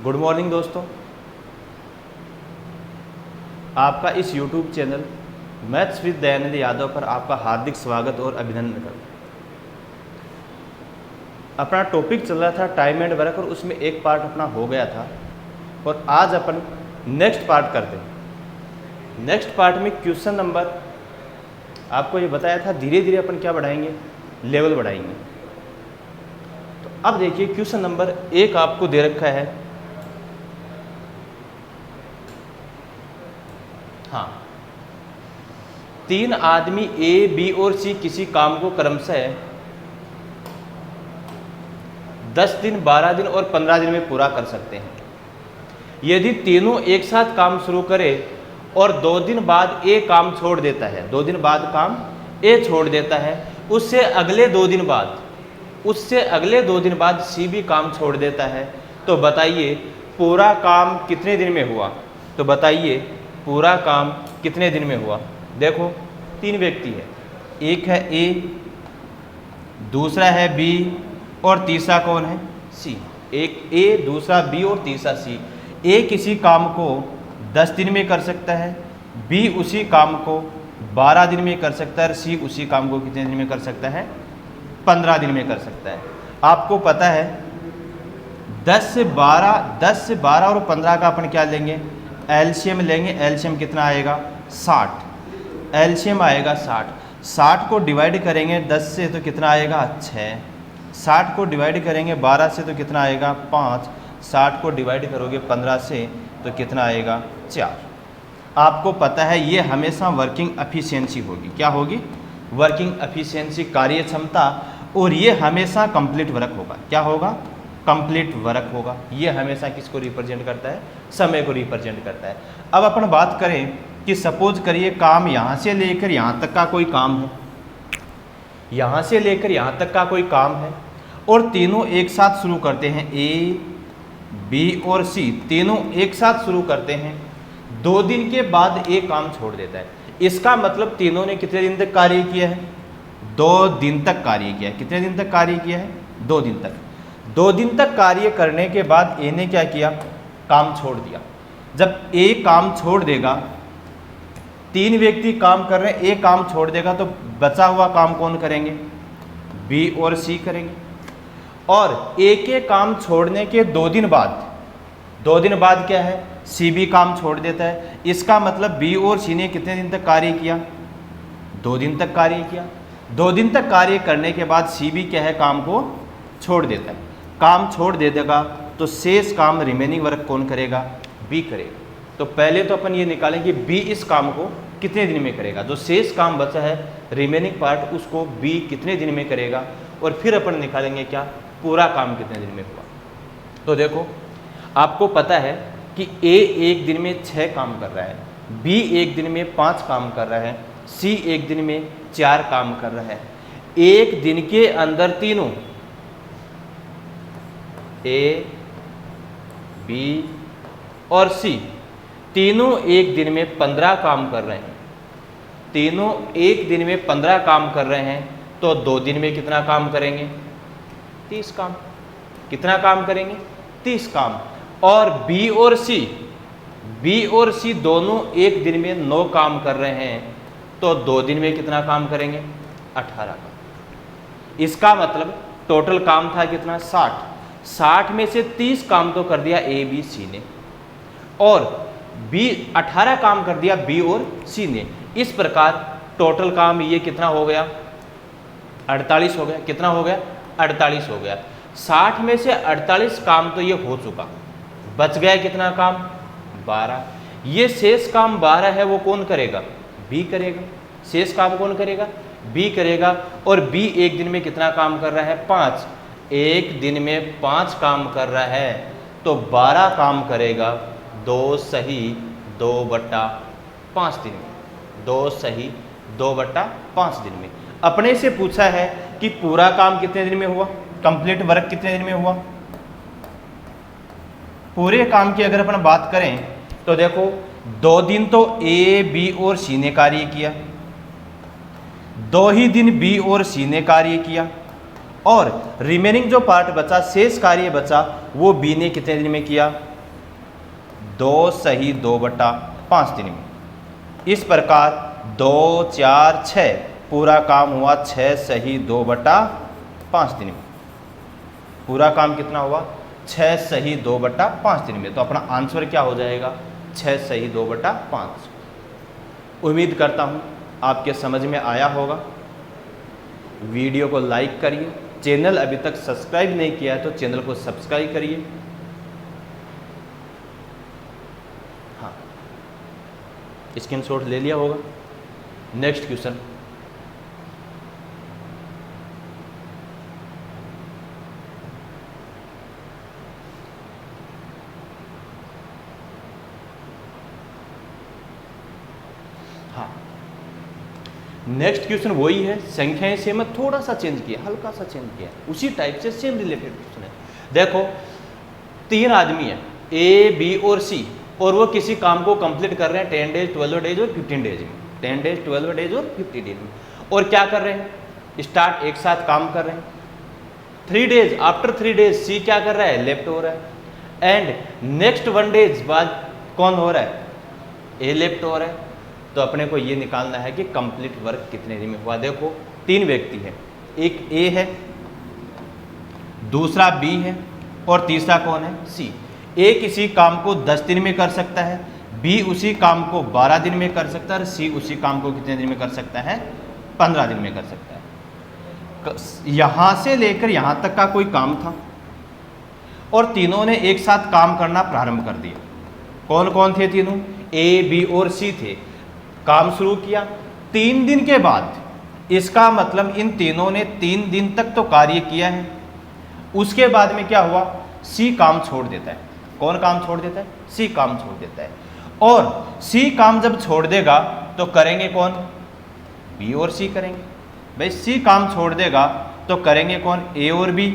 Good morning दोस्तों, आपका इस YouTube channel maths with Dayanand Yadav पर आपका हार्दिक स्वागत और अभिनंदन करता हूँ। अपना टॉपिक चल रहा था टाइम एंड वर्क और उसमें एक पार्ट अपना हो गया था और आज अपन नेक्स्ट पार्ट करते हैं। नेक्स्ट पार्ट में क्वेश्चन नंबर आपको ये बताया था, धीरे धीरे अपन क्या बढ़ाएंगे, लेवल बढ़ाएंगे। तो अब देखिए क्वेश्चन नंबर 1 आपको दे रखा है। हाँ, 3 आदमी ए, बी और सी किसी काम को क्रमशः 10 दिन, 12 दिन और 15 दिन में पूरा कर सकते हैं। यदि तीनों एक साथ काम शुरू करें और 2 दिन बाद ए काम छोड़ देता है, 2 दिन बाद काम ए छोड़ देता है, उससे अगले 2 दिन बाद सी भी काम छोड़ देता है, तो बताइए पूरा काम कितने दिन में हुआ। तो बताइए पूरा काम कितने दिन में हुआ। देखो 3 व्यक्ति है, एक है ए, दूसरा है बी और तीसरा कौन है, सी। एक ए, दूसरा बी और तीसरा सी। ए किसी काम को 10 दिन में कर सकता है, बी उसी काम को 12 दिन में कर सकता है और सी उसी काम को कितने दिन में कर सकता है, 15 दिन में कर सकता है। आपको पता है 10 से 12 और 15 का अपन क्या लेंगे, एलसीएम लेंगे। एलसीएम कितना आएगा, 60। एलसीएम आएगा 60। 60 को डिवाइड करेंगे 10 से तो कितना आएगा, 6। 60 को डिवाइड करेंगे 12 से तो कितना आएगा, 5। 60 को डिवाइड करोगे 15 से तो कितना आएगा, 4। आपको पता है ये हमेशा वर्किंग एफिशिएंसी होगी। क्या होगी, वर्किंग एफिशिएंसी, कार्य क्षमता। और ये हमेशा कंप्लीट वर्क होगा। क्या होगा, कंप्लीट वर्क होगा। ये हमेशा किसको रिप्रेजेंट करता है, समय को रिप्रेजेंट करता है। अब अपन बात करें कि सपोज करिए काम यहाँ से लेकर यहाँ तक का कोई काम है, यहाँ से लेकर यहाँ तक का कोई काम है और तीनों एक साथ शुरू करते हैं, ए, बी और सी तीनों एक साथ शुरू करते हैं। 2 दिन के बाद ए काम छोड़ देता है। इसका मतलब तीनों ने कितने दिन तक कार्य किया है, 2 दिन तक कार्य किया है। कितने दिन तक कार्य किया है, 2 दिन तक। 2 दिन तक कार्य करने के बाद ए ने क्या किया, काम छोड़ दिया। जब ए काम छोड़ देगा, 3 व्यक्ति काम कर रहे हैं, ए काम छोड़ देगा तो बचा हुआ काम कौन करेंगे, बी और सी करेंगे। और ए के काम छोड़ने के 2 दिन बाद क्या है, सी भी काम छोड़ देता है। इसका मतलब बी और सी ने कितने दिन तक कार्य किया, 2 दिन तक कार्य किया। 2 दिन तक कार्य करने के बाद सी भी क्या है, काम को छोड़ देता है। काम छोड़ दे देगा तो शेष काम, रिमेनिंग वर्क कौन करेगा, बी करेगा। तो पहले तो अपन ये निकालें कि बी इस काम को कितने दिन में करेगा। जो शेष काम बचा है, रिमेनिंग पार्ट, उसको बी कितने दिन में करेगा। और फिर अपन निकालेंगे क्या, पूरा काम कितने दिन में हुआ। तो देखो आपको पता है कि ए एक दिन में 6 काम कर रहा है, बी एक दिन में 5 काम कर रहा है, सी एक दिन में 4 काम कर रहा है। एक दिन के अंदर तीनों ए, बी और सी तीनों एक दिन में 15 काम कर रहे हैं। तीनों एक दिन में 15 काम कर रहे हैं तो 2 दिन में कितना काम करेंगे, 30 काम। कितना काम करेंगे, 30 काम। और बी और सी दोनों एक दिन में 9 काम कर रहे हैं तो 2 दिन में कितना काम करेंगे, 18 काम। इसका मतलब टोटल काम था कितना, 60। 60 में से 30 काम तो कर दिया ए, बी, सी ने और 18 काम कर दिया बी और सी ने। इस प्रकार टोटल काम ये कितना हो गया, 48 हो गया। कितना हो गया, 48 हो गया। 60 में से 48 काम तो ये हो चुका, बच गया कितना काम, 12। ये शेष काम 12 है, वो कौन करेगा, बी करेगा। शेष काम कौन करेगा, बी करेगा। और बी एक दिन में कितना काम कर रहा है, 5। एक दिन में 5 काम कर रहा है तो 12 काम करेगा 2 सही 2/5 दिन में। 2 सही 2/5 दिन में। अपने से पूछा है कि पूरा काम कितने दिन में हुआ, कंप्लीट वर्क कितने दिन में हुआ। पूरे काम की अगर अपन बात करें तो देखो 2 दिन तो ए, बी और सी ने कार्य किया, 2 ही दिन बी और सी ने कार्य किया और रिमेनिंग जो पार्ट बचा, शेष कार्य बचा, वो बी ने कितने दिन में किया, 2 सही 2/5 दिन में। इस प्रकार 2 4 6 पूरा काम हुआ 6 सही 2/5 दिन में। पूरा काम कितना हुआ? 6 सही 2/5 दिन में। तो अपना आंसर क्या हो जाएगा? 6 सही 2/5। उम्मीद करता हूँ आपके समझ में आया होगा। वीडियो को लाइक करिए, चैनल अभी तक सब्सक्राइब नहीं किया है तो चैनल को सब्सक्राइब करिए। हाँ, स्क्रीनशॉट ले लिया होगा। नेक्स्ट क्वेश्चन, नेक्स्ट क्वेश्चन वही है, संख्याएं सेम है, थोड़ा सा चेंज किया, हल्का सा चेंज किया, उसी टाइप से सेम रिलेटेड क्वेश्चन है। देखो 3 आदमी है ए, बी और सी, और वो किसी काम को कंप्लीट कर रहे हैं 10 डेज, 12 डेज और 15 डेज में। 10 डेज, 12 डेज और 50 डेज में। और क्या कर रहे हैं? स्टार्ट एक साथ काम कर रहे हैं। 3 डेज, आफ्टर 3 डेज सी क्या कर रहा है? लेफ्ट हो रहा है। एंड नेक्स्ट 1 डेज बाद कौन हो रहा है? ए लेफ्ट हो रहा है। तो अपने को ये निकालना है कि कंप्लीट वर्क कितने दिन में हुआ। देखो 3 व्यक्ति हैं, एक ए है, दूसरा बी है और तीसरा कौन है? सी। ए किसी काम को 10 दिन में कर सकता है, बी उसी काम को 12 दिन में कर सकता है और सी उसी काम को कितने दिन में कर सकता है? 15 दिन में कर सकता है। यहां से लेकर यहां तक का कोई काम था और तीनों ने एक साथ काम करना प्रारंभ कर दिया। कौन कौन थे तीनों? ए, बी और सी थे। काम शुरू किया 3 दिन के बाद, इसका मतलब इन तीनों ने 3 दिन तक तो कार्य किया है। उसके बाद में क्या हुआ? सी काम छोड़ देता है। कौन काम छोड़ देता है? सी काम छोड़ देता है। और सी काम जब छोड़ देगा तो करेंगे कौन? बी और सी करेंगे। भाई सी काम छोड़ देगा तो करेंगे कौन? ए और बी।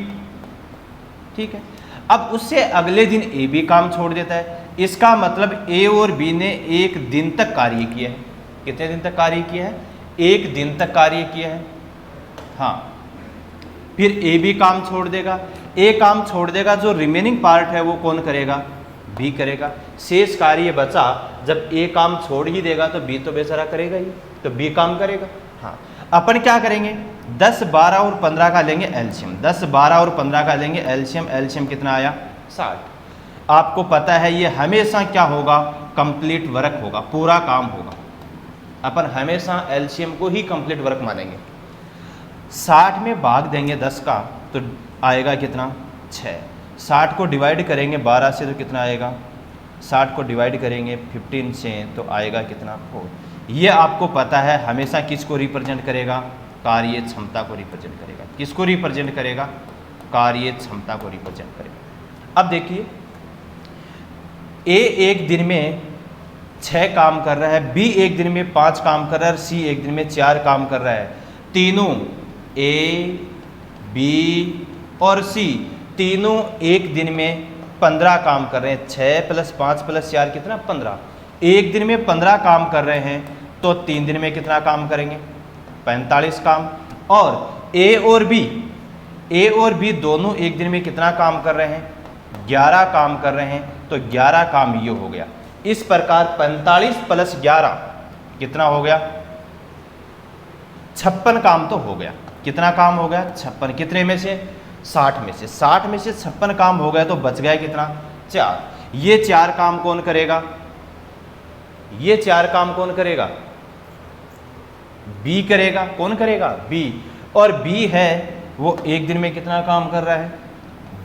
ठीक है। अब उससे अगले दिन ए भी काम छोड़ देता है। इसका मतलब ए और बी ने 1 दिन तक कार्य किया है। कितने दिन तक कार्य किया है? 1 दिन तक कार्य किया है। हाँ, फिर ए भी काम छोड़ देगा। ए काम छोड़ देगा, जो रिमेनिंग पार्ट है वो कौन करेगा? बी करेगा। शेष कार्य बचा, जब ए काम छोड़ ही देगा तो बी तो बेचारा करेगा ही, तो बी काम करेगा। हाँ, अपन क्या करेंगे? 10, 12 और 15 का लेंगे एलसीएम। 10, 12 और 15 का लेंगे एलसीएम। एलसीएम कितना आया? 60। आपको पता है ये हमेशा क्या होगा? कंप्लीट वर्क होगा, पूरा काम होगा। अपन हमेशा एलसीएम को ही कंप्लीट वर्क मानेंगे। 60 में भाग देंगे 10 का तो आएगा कितना? 6। 60 को डिवाइड करेंगे 12 से तो कितना आएगा? 60 को डिवाइड करेंगे 15 से तो आएगा कितना? 4। ये आपको पता है हमेशा किसको रिप्रेजेंट करेगा? कार्य क्षमता को रिप्रेजेंट करेगा। किसको रिप्रेजेंट करेगा? कार्य क्षमता को रिप्रेजेंट करेगा। अब देखिए, ए एक दिन में 6 काम कर रहा है, बी एक दिन में 5 काम कर रहा है और सी एक दिन में 4 काम कर रहा है। तीनों ए, बी और सी तीनों एक दिन में 15 काम कर रहे हैं। 6 + 5 + 4 कितना? 15। एक दिन में 15 काम कर रहे हैं तो 3 दिन में कितना काम करेंगे? 45 काम। और ए और बी दोनों एक दिन में कितना काम कर रहे हैं? 11 काम कर रहे हैं। तो 11 काम ये हो गया। इस प्रकार 45 + 11 कितना हो गया? 56 काम तो हो गया। कितना काम हो गया? 56। कितने में से? 60 में से। 60 में से 56 काम हो गया तो बच गया कितना? 4। ये 4 काम कौन करेगा? ये 4 काम कौन करेगा? बी करेगा। कौन करेगा? बी। और बी है वो एक दिन में कितना काम कर रहा है?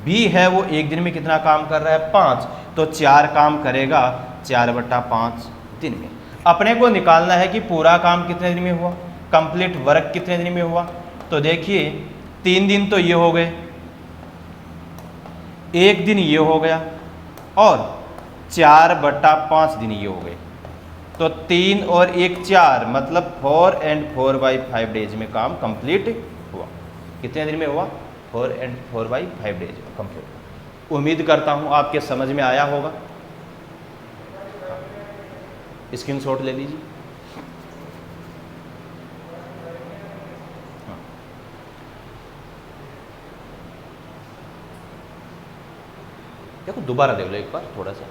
बी है वो एक दिन में कितना काम कर रहा है? 5। तो 4 काम करेगा 4/5 दिन में। अपने को निकालना है कि पूरा काम कितने दिन में हुआ, कंप्लीट वर्क कितने दिन में हुआ। तो देखिए 3 दिन तो ये हो गए, 1 दिन ये हो गया और 4/5 दिन ये हो गए। तो 3 और 1 4 मतलब 4 and 4/5 डेज में काम कंप्लीट हुआ। कितने दिन में हुआ? 4 and 4/5 डेज में कंप्लीट। उम्मीद करता हूँ आपके समझ में आया होगा। स्क्रीनशॉट ले लीजिए। देखो दोबारा देख लो एक बार थोड़ा सा।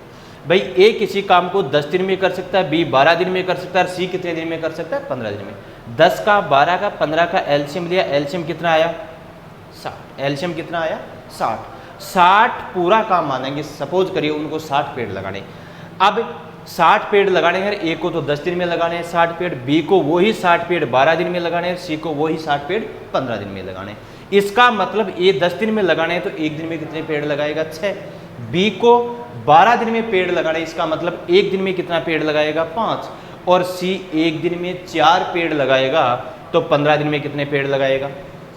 भाई ए किसी काम को 10 दिन में कर सकता है, बी 12 दिन में कर सकता है, और सी कितने दिन में कर सकता है? 15 दिन में। 10 का 12 का 15 का एलसीएम लिया, एलसीएम कितना आया? 60। एलसीएम कितना आया? 60। 60 पूरा काम मानेंगे, सपोज करिए उनको 60 पेड़ लगाने। अब 60 पेड़ लगाने हैं, ए को तो 10 दिन में लगाने हैं 60 पेड़, बी को वही 60 पेड़ 12 दिन में लगाने हैं, सी को वही 60 पेड़ 15 दिन में लगाने हैं। इसका मतलब ए 10 दिन में लगाने हैं तो एक दिन में कितने पेड़ लगाएगा? 6। बी को 12 दिन में पेड़ लगाने, इसका मतलब एक दिन में कितना पेड़ लगाएगा? 5। और सी एक दिन में 4 पेड़ लगाएगा तो 15 दिन में कितने पेड़ लगाएगा?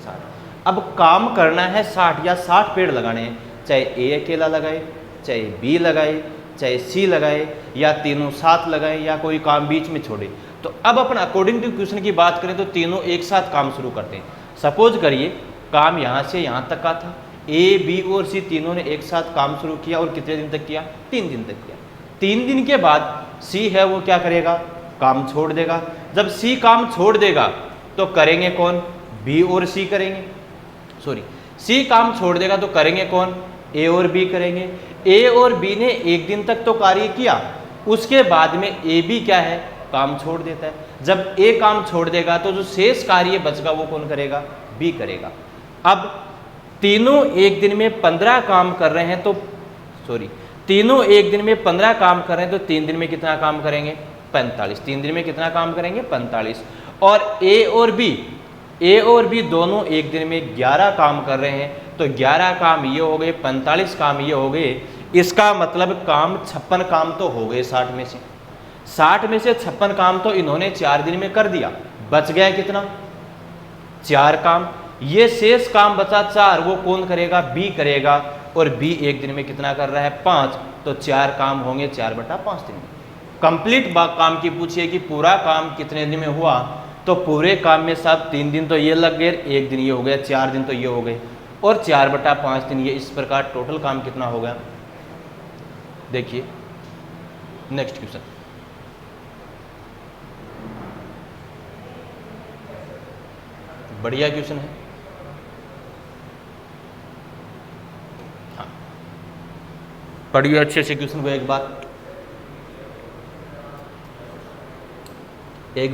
60। अब काम करना है 60 या 60 पेड़ लगाने हैं, चाहे ए अकेला लगाए, चाहे बी लगाए, चाहे सी लगाए, या तीनों साथ लगाए, या कोई काम बीच में छोड़े। तो अब अपन अकॉर्डिंग टू क्वेश्चन की बात करें तो तीनों एक साथ काम शुरू करते हैं। सपोज करिए काम यहाँ से यहाँ तक का था, ए बी और सी तीनों ने एक साथ काम शुरू किया, और कितने दिन तक किया? 3 दिन तक किया। 3 दिन के बाद सी है वो क्या करेगा? काम छोड़ देगा। जब सी काम छोड़ देगा तो करेंगे कौन? बी और सी करेंगे, सॉरी सी काम छोड़ देगा तो करेंगे कौन? ए और बी करेंगे। ए और बी ने एक दिन तक तो कार्य किया, उसके बाद में ए बी क्या है? काम छोड़ देता है। जब ए काम छोड़ देगा तो जो शेष कार्य बचेगा वो कौन करेगा? बी करेगा। अब तीनों एक दिन में 15 काम कर रहे हैं तो तीनों एक दिन में 15 काम कर रहे हैं तो 3 दिन में कितना काम करेंगे? 45। 3 दिन में कितना काम करेंगे? 45। और ए और बी दोनों एक दिन में 11 काम कर रहे हैं तो 11 काम ये हो गए, 45 काम ये हो गए। इसका मतलब काम 56 काम तो हो गए 60 में से। 60 में से 56 काम तो इन्होंने 4 दिन में कर दिया, बच गया कितना? 4 काम। ये शेष काम बचा 4, वो कौन करेगा? बी करेगा। और बी एक दिन में कितना कर रहा है? 5। तो 4 काम होंगे 4/5 दिन में। कंप्लीट काम की पूछिए कि पूरा काम कितने दिन में हुआ, तो पूरे काम में साहब 3 दिन तो ये लग गए, 1 दिन ये हो गया, 4 दिन तो ये हो गए, और 4/5 दिन ये। इस प्रकार टोटल काम कितना हो गया? देखिए नेक्स्ट क्वेश्चन। बढ़िया क्वेश्चन है। हाँ पढ़िए अच्छे से क्वेश्चन को एक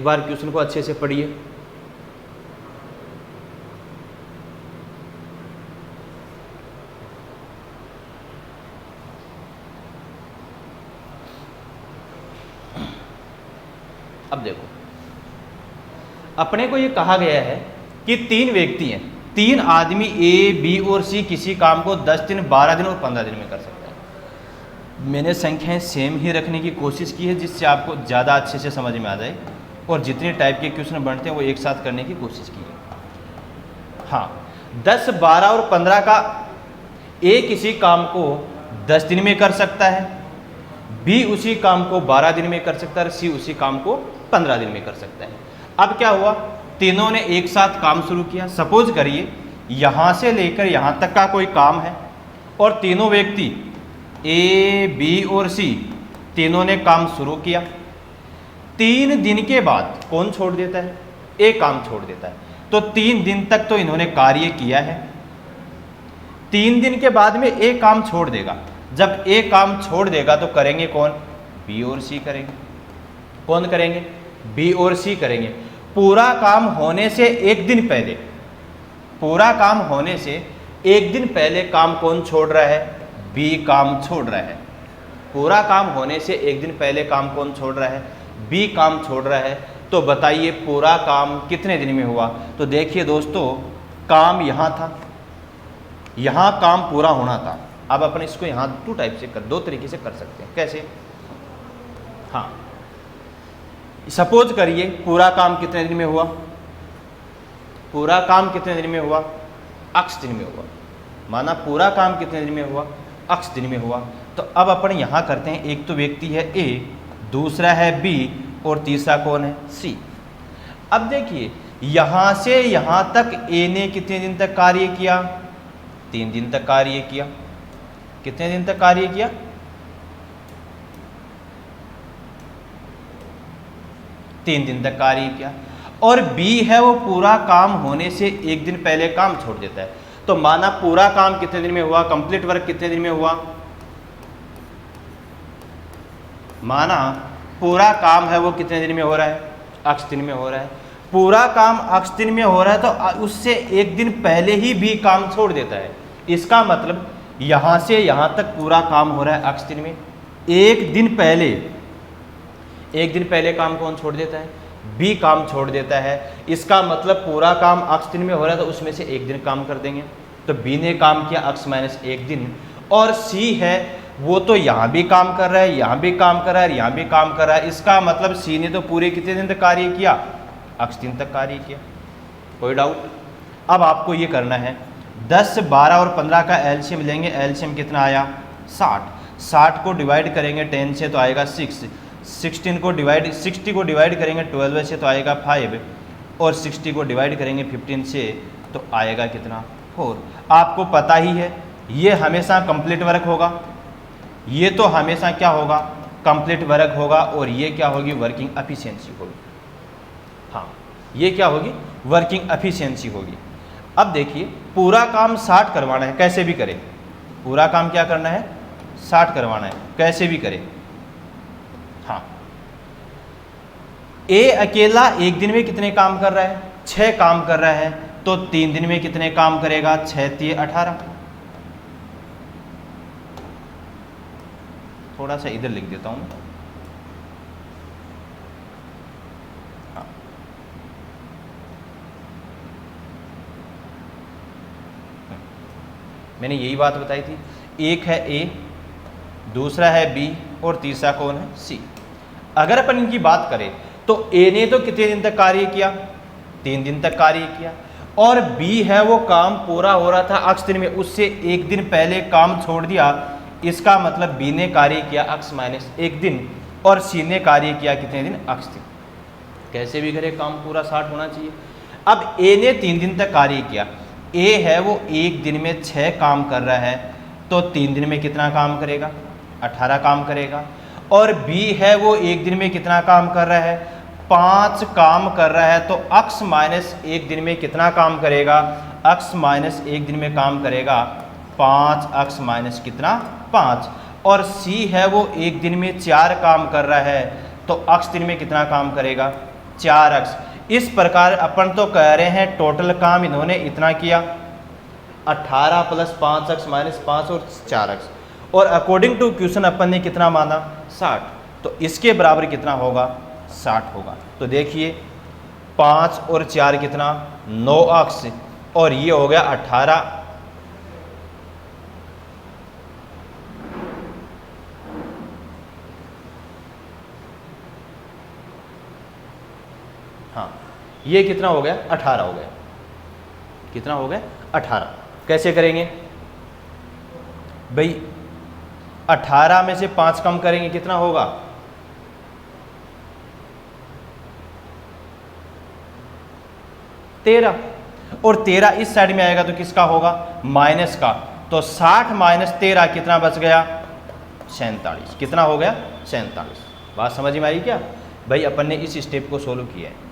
बार क्वेश्चन को अच्छे से पढ़िए। अब देखो, अपने को ये कहा गया है कि 3 व्यक्ति हैं, 3 आदमी ए बी और सी किसी काम को 10 दिन 12 दिन और 15 दिन में कर सकते हैं। मैंने संख्याएं सेम ही रखने की कोशिश की है जिससे आपको ज़्यादा अच्छे से समझ में आ जाए, और जितने टाइप के क्वेश्चन बनते हैं वो एक साथ करने की कोशिश की है। हाँ 10, 12 और 15 का ए किसी काम को 10 दिन में कर सकता है, बी उसी काम को 12 दिन में कर सकता है, सी उसी काम को 15 दिन में कर सकता है। अब क्या हुआ? तीनों ने एक साथ काम शुरू किया। सपोज करिए यहाँ से लेकर यहाँ तक का कोई काम है, और तीनों व्यक्ति ए बी और सी तीनों ने काम शुरू किया। 3 दिन के बाद कौन छोड़ देता है? ए काम छोड़ देता है। तो 3 दिन तक तो इन्होंने कार्य किया है। 3 दिन के बाद में ए काम छोड़ देगा। जब ए काम छोड़ देगा तो करेंगे कौन? बी और सी करेंगे। कौन करेंगे? बी और सी करेंगे। पूरा काम होने से एक दिन पहले, पूरा काम होने से एक दिन पहले काम कौन छोड़ रहा है? बी काम छोड़ रहा है। पूरा काम होने से एक दिन पहले काम कौन छोड़ रहा है? बी काम छोड़ रहा है। तो बताइए पूरा काम कितने दिन में हुआ? तो देखिए दोस्तों, काम यहाँ था, यहाँ काम पूरा होना था। अब अपन इसको यहाँ 2 टाइप से दो तरीके से कर सकते हैं। कैसे? हाँ सपोज करिए पूरा काम कितने दिन में हुआ? पूरा काम कितने दिन में हुआ? x दिन में हुआ। माना पूरा काम कितने दिन में हुआ? x दिन में हुआ। तो अब अपन यहाँ करते हैं, एक तो व्यक्ति है ए, दूसरा है बी, और तीसरा कौन है? सी। अब देखिए यहाँ से यहाँ तक ए ने कितने दिन तक कार्य किया? 3 दिन तक कार्य किया। कितने दिन तक कार्य किया? 3 दिन तक कार्य किया। और बी है वो पूरा काम होने से एक दिन पहले काम छोड़ देता है। तो माना पूरा काम कितने दिन में हुआ? कंप्लीट वर्क कितने दिन में हुआ? माना पूरा काम है वो कितने दिन में हो रहा है, अक्ष दिन में हो रहा है। पूरा काम अक्ष दिन में हो रहा है तो उससे एक दिन पहले ही भी काम छोड़ देता है। इसका मतलब यहाँ से यहाँ तक पूरा काम हो रहा है अक्ष दिन में, एक दिन पहले काम कौन छोड़ देता है, बी काम छोड़ देता है। इसका मतलब पूरा काम अक्ष दिन में हो रहा है तो उसमें से एक दिन काम कर देंगे, तो बी ने काम किया अक्ष माइनस एक दिन। और सी है वो तो यहाँ भी काम कर रहा है, यहाँ भी काम कर रहा है, यहाँ भी काम कर रहा है। इसका मतलब सी ने तो पूरे कितने दिन तक कार्य किया, अक्ष दिन तक कार्य किया। कोई डाउट? अब आपको ये करना है 10, 12 और 15 का एलसीएम लेंगे। एलसीएम कितना आया 60। 60 को डिवाइड करेंगे 10 से तो आएगा 6। 60 को डिवाइड करेंगे 12 से तो आएगा 5 और 60 को डिवाइड करेंगे 15 से तो आएगा कितना 4। आपको पता ही है ये हमेशा कंप्लीट वर्क होगा, ये तो हमेशा क्या होगा कंप्लीट वर्क होगा, और ये क्या होगी वर्किंग एफिशिएंसी होगी। हाँ ये क्या होगी वर्किंग एफिशिएंसी होगी। अब देखिए पूरा काम 60 करवाना है, कैसे भी करें। पूरा काम क्या करना है 60 करवाना है, कैसे भी करें। हाँ ए अकेला एक दिन में कितने काम कर रहा है 6 काम कर रहा है, तो 3 दिन में कितने काम करेगा 6 3 18। थोड़ा सा इधर लिख देता हूं। हाँ। मैंने यही बात बताई थी, एक है ए, दूसरा है बी और तीसरा कौन है सी। अगर अपन इनकी बात करें तो ए ने तो कितने दिन तक कार्य किया 3 दिन तक कार्य किया, और बी है वो काम पूरा हो रहा था अक्ष दिन में, उससे एक दिन पहले काम छोड़ दिया। इसका मतलब बी ने कार्य किया अक्ष माइनस एक दिन और सी ने कार्य किया कितने दिन अक्ष दिन। कैसे भी करे काम पूरा 60 होना चाहिए। अब ए ने 3 दिन तक कार्य किया, ए है वो एक दिन में 6 काम कर रहा है, तो 3 दिन में कितना काम करेगा 18 काम करेगा। और बी है वो एक दिन में कितना काम कर रहा है 5 काम कर रहा है, तो अक्ष माइनस एक दिन में कितना काम करेगा, अक्ष माइनस एक दिन में काम करेगा 5, अक्ष माइनस कितना 5। और सी है वो एक दिन में 4 काम कर रहा है, तो अक्ष दिन में कितना काम करेगा 4 अक्ष। इस प्रकार अपन तो कह रहे हैं टोटल काम इन्होंने इतना किया 18 प्लस 5 अक्ष माइनस 5 और 4 अक्ष, और अकॉर्डिंग टू क्वेश्चन अपन ने कितना माना 60, तो इसके बराबर कितना होगा 60 होगा। तो देखिए 5 और 4 कितना 9 अक्ष, और ये हो गया 18। हाँ ये कितना हो गया 18 हो गया, कितना हो गया 18। कैसे करेंगे भाई, 18 में से 5 कम करेंगे कितना होगा 13, और 13 इस साइड में आएगा तो किसका होगा माइनस का, तो 60 माइनस 13 कितना बच गया 47। कितना हो गया 47। बात समझ में आई क्या भाई? अपन ने इस स्टेप को सोल्व किया है।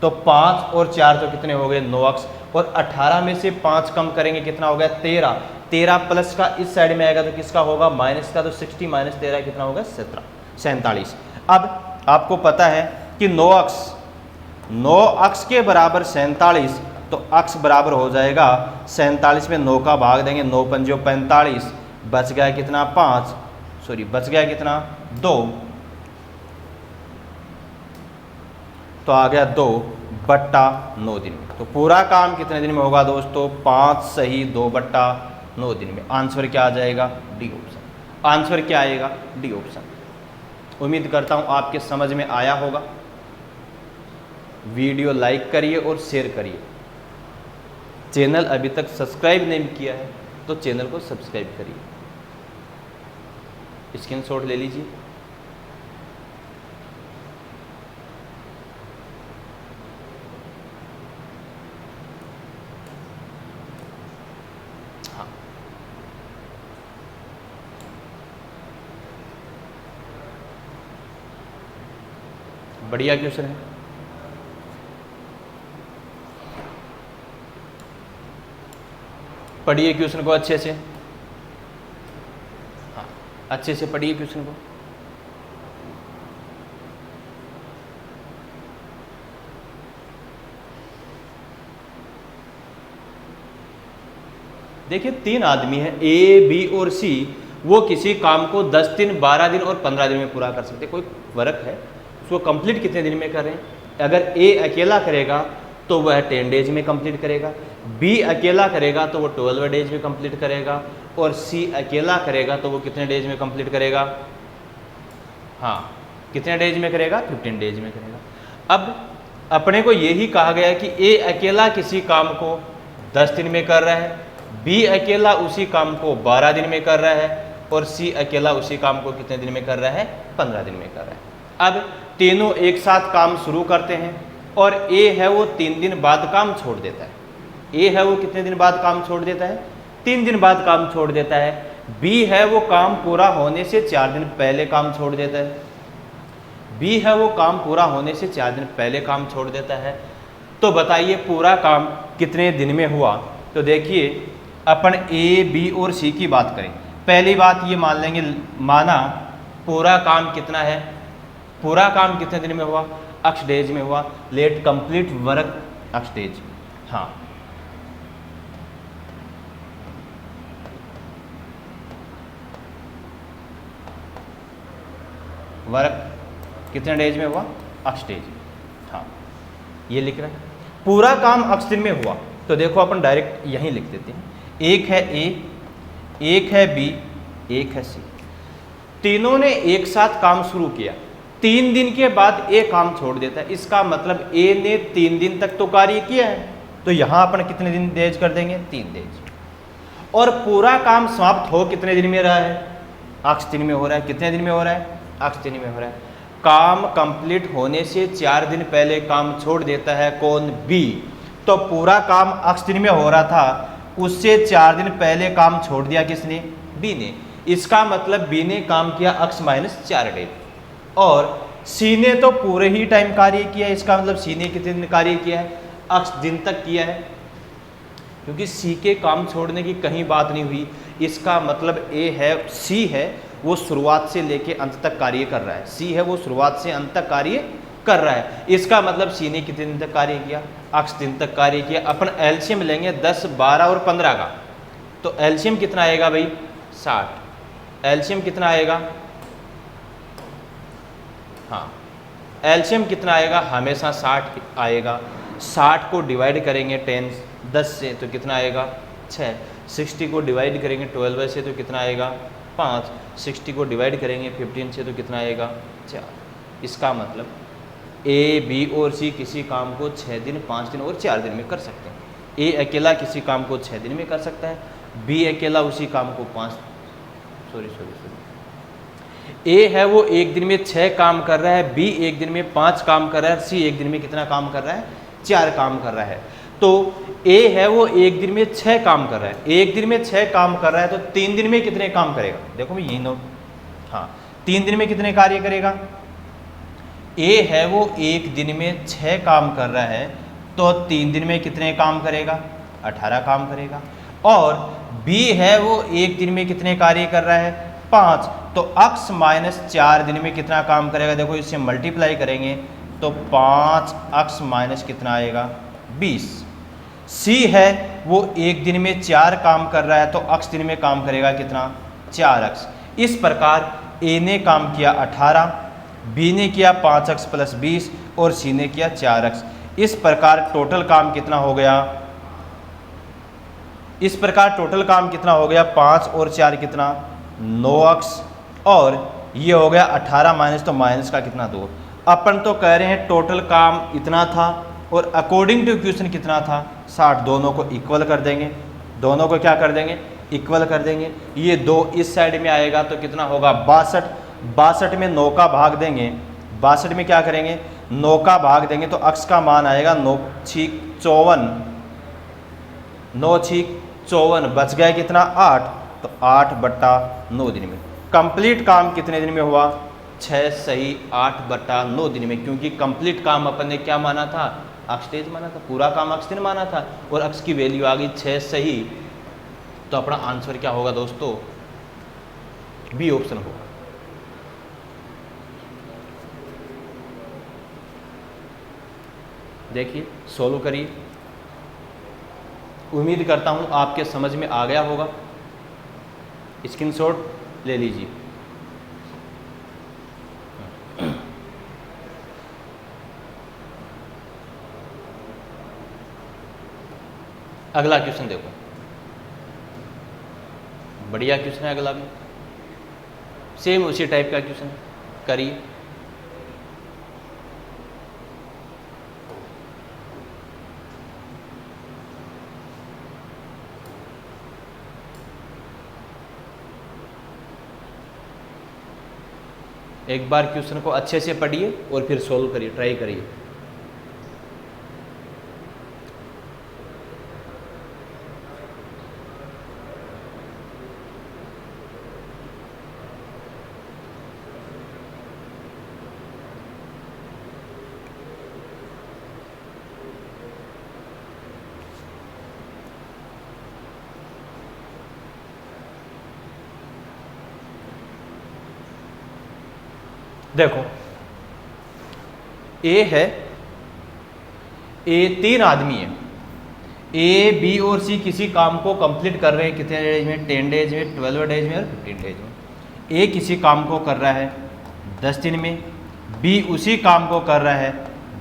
तो 5 और 4 तो कितने हो गए 9 अक्ष, और 18 में से 5 कम करेंगे कितना हो गया 13। 13 प्लस का इस साइड में आएगा तो किसका होगा माइनस का, तो 60 माइनस 13 कितना होगा 47। अब आपको पता है कि 9 अक्ष के बराबर 47, तो अक्ष बराबर हो जाएगा 47 में 9 का भाग देंगे, 9 पंजो 45, बच गया कितना 5, सॉरी बच गया कितना 2, तो आ गया 2/9 दिन में। तो पूरा काम कितने दिन में होगा दोस्तों 5 सही 2/9 दिन में। आंसर क्या आ जाएगा डी ऑप्शन। आंसर क्या आएगा डी ऑप्शन। उम्मीद करता हूँ आपके समझ में आया होगा। वीडियो लाइक करिए और शेयर करिए। चैनल अभी तक सब्सक्राइब नहीं किया है तो चैनल को सब्सक्राइब करिए। स्क्रीनशॉट ले लीजिए। हाँ बढ़िया क्वेश्चन है। पढ़िए क्वेश्चन को अच्छे से, हाँ अच्छे से पढ़िए क्वेश्चन को। देखिए 3 आदमी हैं ए, बी और सी, वो किसी काम को 10 दिन, 12 दिन और 15 दिन में पूरा कर सकते हैं। कोई वर्क है उसको कंप्लीट कितने दिन में कर रहे हैं। अगर ए अकेला करेगा तो वह 10 डेज में कंप्लीट करेगा, बी अकेला करेगा तो वो 12 डेज में कंप्लीट करेगा, और सी अकेला करेगा तो वो कितने डेज में कंप्लीट करेगा। हाँ, कितने डेज में करेगा, 15 डेज में करेगा। अब अपने को यही कहा गया है कि ए अकेला किसी काम को 10 दिन में कर रहा है, बी अकेला उसी काम को 12 दिन में कर रहा है, और सी अकेला उसी काम को कितने दिन में कर रहा है, 15 दिन में कर रहा है। अब तीनों एक साथ काम शुरू करते हैं, और ए है वो 3 दिन बाद काम छोड़ देता है। ए है वो कितने दिन बाद काम छोड़ देता है, 3 दिन बाद काम छोड़ देता है। बी है वो काम पूरा होने से 4 दिन पहले काम छोड़ देता है। बी है वो काम पूरा होने से 4 दिन पहले काम छोड़ देता है। तो बताइए पूरा काम कितने दिन में हुआ। तो देखिए अपन ए, बी और सी की बात करें। पहली बात ये मान लेंगे, माना पूरा काम कितना है, पूरा काम कितने दिन में हुआ, x डेज में हुआ। Let complete work x days. हाँ, वर्क कितने डेज में हुआ, x डेज। हाँ, ये लिख रहा है पूरा काम x दिन में हुआ। तो देखो अपन डायरेक्ट यहीं लिख देते हैं। एक है ए, एक है बी, एक है सी। तीनों ने एक साथ काम शुरू किया, 3 दिन के बाद ए काम छोड़ देता है। इसका मतलब ए ने 3 दिन तक तो कार्य किया है, तो यहां अपन कितने दिन डेज कर देंगे, 3 डेज। और पूरा काम समाप्त हो कितने दिन में रहा है, x दिन में हो रहा है। कितने दिन में हो रहा है, x दिन में हो रहा है। काम कंप्लीट होने से 4 दिन पहले काम छोड़ देता है कौन, बी। तो पूरा काम x दिन में हो रहा था, उससे 4 दिन पहले काम छोड़ दिया किसने, बी ने। इसका मतलब बी ने काम किया x - 4 डेज, और सी ने तो पूरे ही टाइम कार्य किया। इसका मतलब सी ने कितने दिन कार्य किया है, x दिन तक किया है, क्योंकि सी के काम छोड़ने की कहीं बात नहीं हुई। इसका मतलब ए है, सी है वो शुरुआत से लेके अंत तक कार्य कर रहा है। सी है वो शुरुआत से अंत तक कार्य कर रहा है। इसका मतलब सी ने कितने दिन तक कार्य किया, x दिन तक कार्य किया। अपन एलसीएम लेंगे 10, 12 और 15 का, तो एलसीएम कितना आएगा भाई, 60। एलसीएम कितना आएगा, हाँ एलसीएम कितना आएगा, हमेशा 60 आएगा। 60 को डिवाइड करेंगे 10 से तो कितना आएगा, 6। 60 को डिवाइड करेंगे 12 से तो कितना आएगा, 5। 60 को डिवाइड करेंगे 15 से तो कितना आएगा, 4। इसका मतलब ए, बी और सी किसी काम को 6 दिन, 5 दिन और 4 दिन में कर सकते हैं। ए अकेला किसी काम को 6 दिन में कर सकता है, बी अकेला उसी काम को 5, ए है वो एक दिन में 6 काम कर रहा है, बी एक दिन में 5 काम कर रहा है, सी एक दिन में कितना काम कर रहा है, 4 काम कर रहा है। तो ए है वो एक दिन में 6 काम कर रहा है, एक दिन में 6 काम कर रहा है, तो 3 दिन में कितने काम करेगा, देखो भाई यही नोट। हाँ, 3 दिन में कितने कार्य करेगा। ए है वो एक दिन में 6 काम कर रहा है, तो 3 दिन में कितने काम करेगा, 18 काम करेगा। और बी है वो एक दिन में कितने कार्य कर रहा है, 5, तो x - 4 दिन में कितना काम करेगा। देखो इससे मल्टीप्लाई करेंगे तो 5x - कितना आएगा, 20। सी है वो एक दिन में 4 काम कर रहा है, तो x दिन में काम करेगा कितना, 4x। इस प्रकार ए ने काम किया 18, बी ने किया 5x + 20 और सी ने किया 4x। इस प्रकार टोटल काम कितना हो गया, इस प्रकार टोटल काम कितना हो गया, 5 और 4 कितना, 9x, और ये हो गया 18 माइनस, तो माइनस का कितना 2। अपन तो कह रहे हैं टोटल काम इतना था और अकॉर्डिंग टू क्वेश्चन कितना था, 60। दोनों को इक्वल कर देंगे, दोनों को क्या कर देंगे, इक्वल कर देंगे। ये 2 इस साइड में आएगा तो कितना होगा, 62। 62 में 9 का भाग देंगे, 62 में क्या करेंगे, 9 का भाग देंगे तो x का मान आएगा 9 छीक 54, 9 छीक 54, बच गया कितना 8, तो 8/9 दिन में। कंप्लीट काम कितने दिन में हुआ, 6 सही 8/9 दिन में, क्योंकि कंप्लीट काम अपन ने क्या माना था, x डेज माना था, पूरा काम x दिन माना था, और x की वैल्यू आ गई 6 सही। तो अपना आंसर क्या होगा दोस्तों, बी ऑप्शन होगा। देखिए सोल्व करिए। उम्मीद करता हूँ आपके समझ में आ गया होगा। स्क्रीनशॉट ले लीजिए। अगला क्वेश्चन देखो, बढ़िया क्वेश्चन है अगला भी, सेम उसी टाइप का क्वेश्चन करिए। एक बार क्वेश्चन को अच्छे से पढ़िए और फिर सोल्व करिए, ट्राई करिए। देखो ए है, ए 3 आदमी है, ए बी और सी किसी काम को कंप्लीट कर रहे हैं कितने डेज में, 10 डेज में, 12 डेज में और 15 डेज में। ए किसी काम को कर रहा है 10 दिन में, बी उसी काम को कर रहा है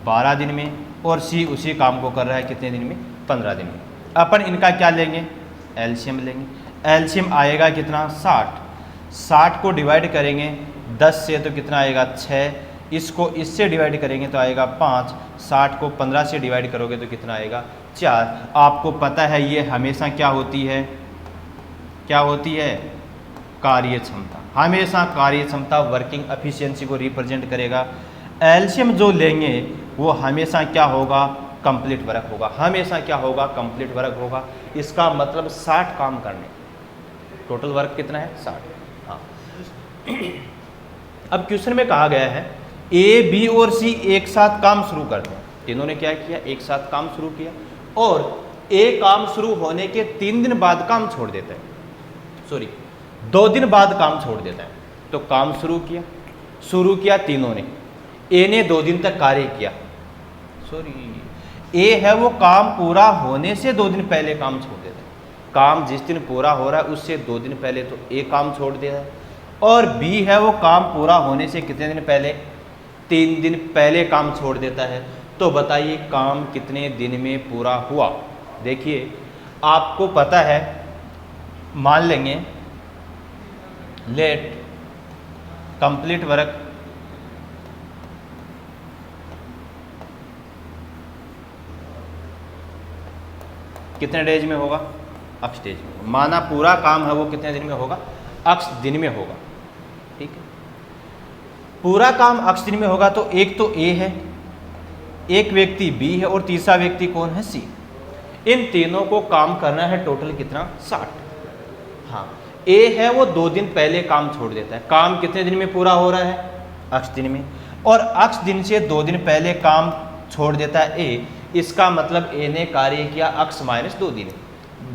12 दिन में और सी उसी काम को कर रहा है कितने दिन में, 15 दिन में। अपन इनका क्या लेंगे, एलसीएम लेंगे। एलसीएम आएगा कितना, 60। 60 को डिवाइड करेंगे 10 से तो कितना आएगा, 6। इसको इससे डिवाइड करेंगे तो आएगा 5। 60 को 15 से डिवाइड करोगे तो कितना आएगा, 4। आपको पता है ये हमेशा क्या होती है, क्या होती है, कार्य क्षमता। हमेशा कार्य क्षमता वर्किंग एफिशिएंसी को रिप्रेजेंट करेगा। एलसीएम जो लेंगे वो हमेशा क्या होगा, कंप्लीट वर्क होगा। हमेशा क्या होगा, कंप्लीट वर्क होगा। इसका मतलब 60 काम करने, टोटल वर्क कितना है, 60। हाँ अब क्वेश्चन में कहा गया है ए बी और सी एक साथ काम शुरू करते हैं। तीनों ने क्या किया, एक साथ काम शुरू किया और ए काम शुरू होने के 3 दिन बाद काम छोड़ देता है, सॉरी 2 दिन बाद काम छोड़ देता है। तो काम शुरू किया तीनों ने। ए ने 2 दिन तक कार्य किया, सॉरी ए है वो काम पूरा होने से 2 दिन पहले काम छोड़ देता है। काम जिस दिन पूरा हो रहा है उससे 2 दिन पहले तो ए काम छोड़ देता है। और बी है वो काम पूरा होने से कितने दिन पहले, 3 दिन पहले काम छोड़ देता है। तो बताइए काम कितने दिन में पूरा हुआ। देखिए आपको पता है, मान लेंगे लेट कंप्लीट वर्क कितने डेज में होगा, x डेज में। माना पूरा काम है वो कितने दिन में होगा, x दिन में होगा। ठीक है, पूरा काम x दिन में होगा। तो एक तो ए है, एक व्यक्ति बी है और तीसरा व्यक्ति कौन है, सी। इन तीनों को काम करना है टोटल कितना, 60। हाँ ए है वो 2 दिन पहले काम छोड़ देता है। काम कितने दिन में पूरा हो रहा है, x दिन में। और x दिन से 2 दिन पहले काम छोड़ देता है ए। इसका मतलब ए ने कार्य किया x - 2 दिन।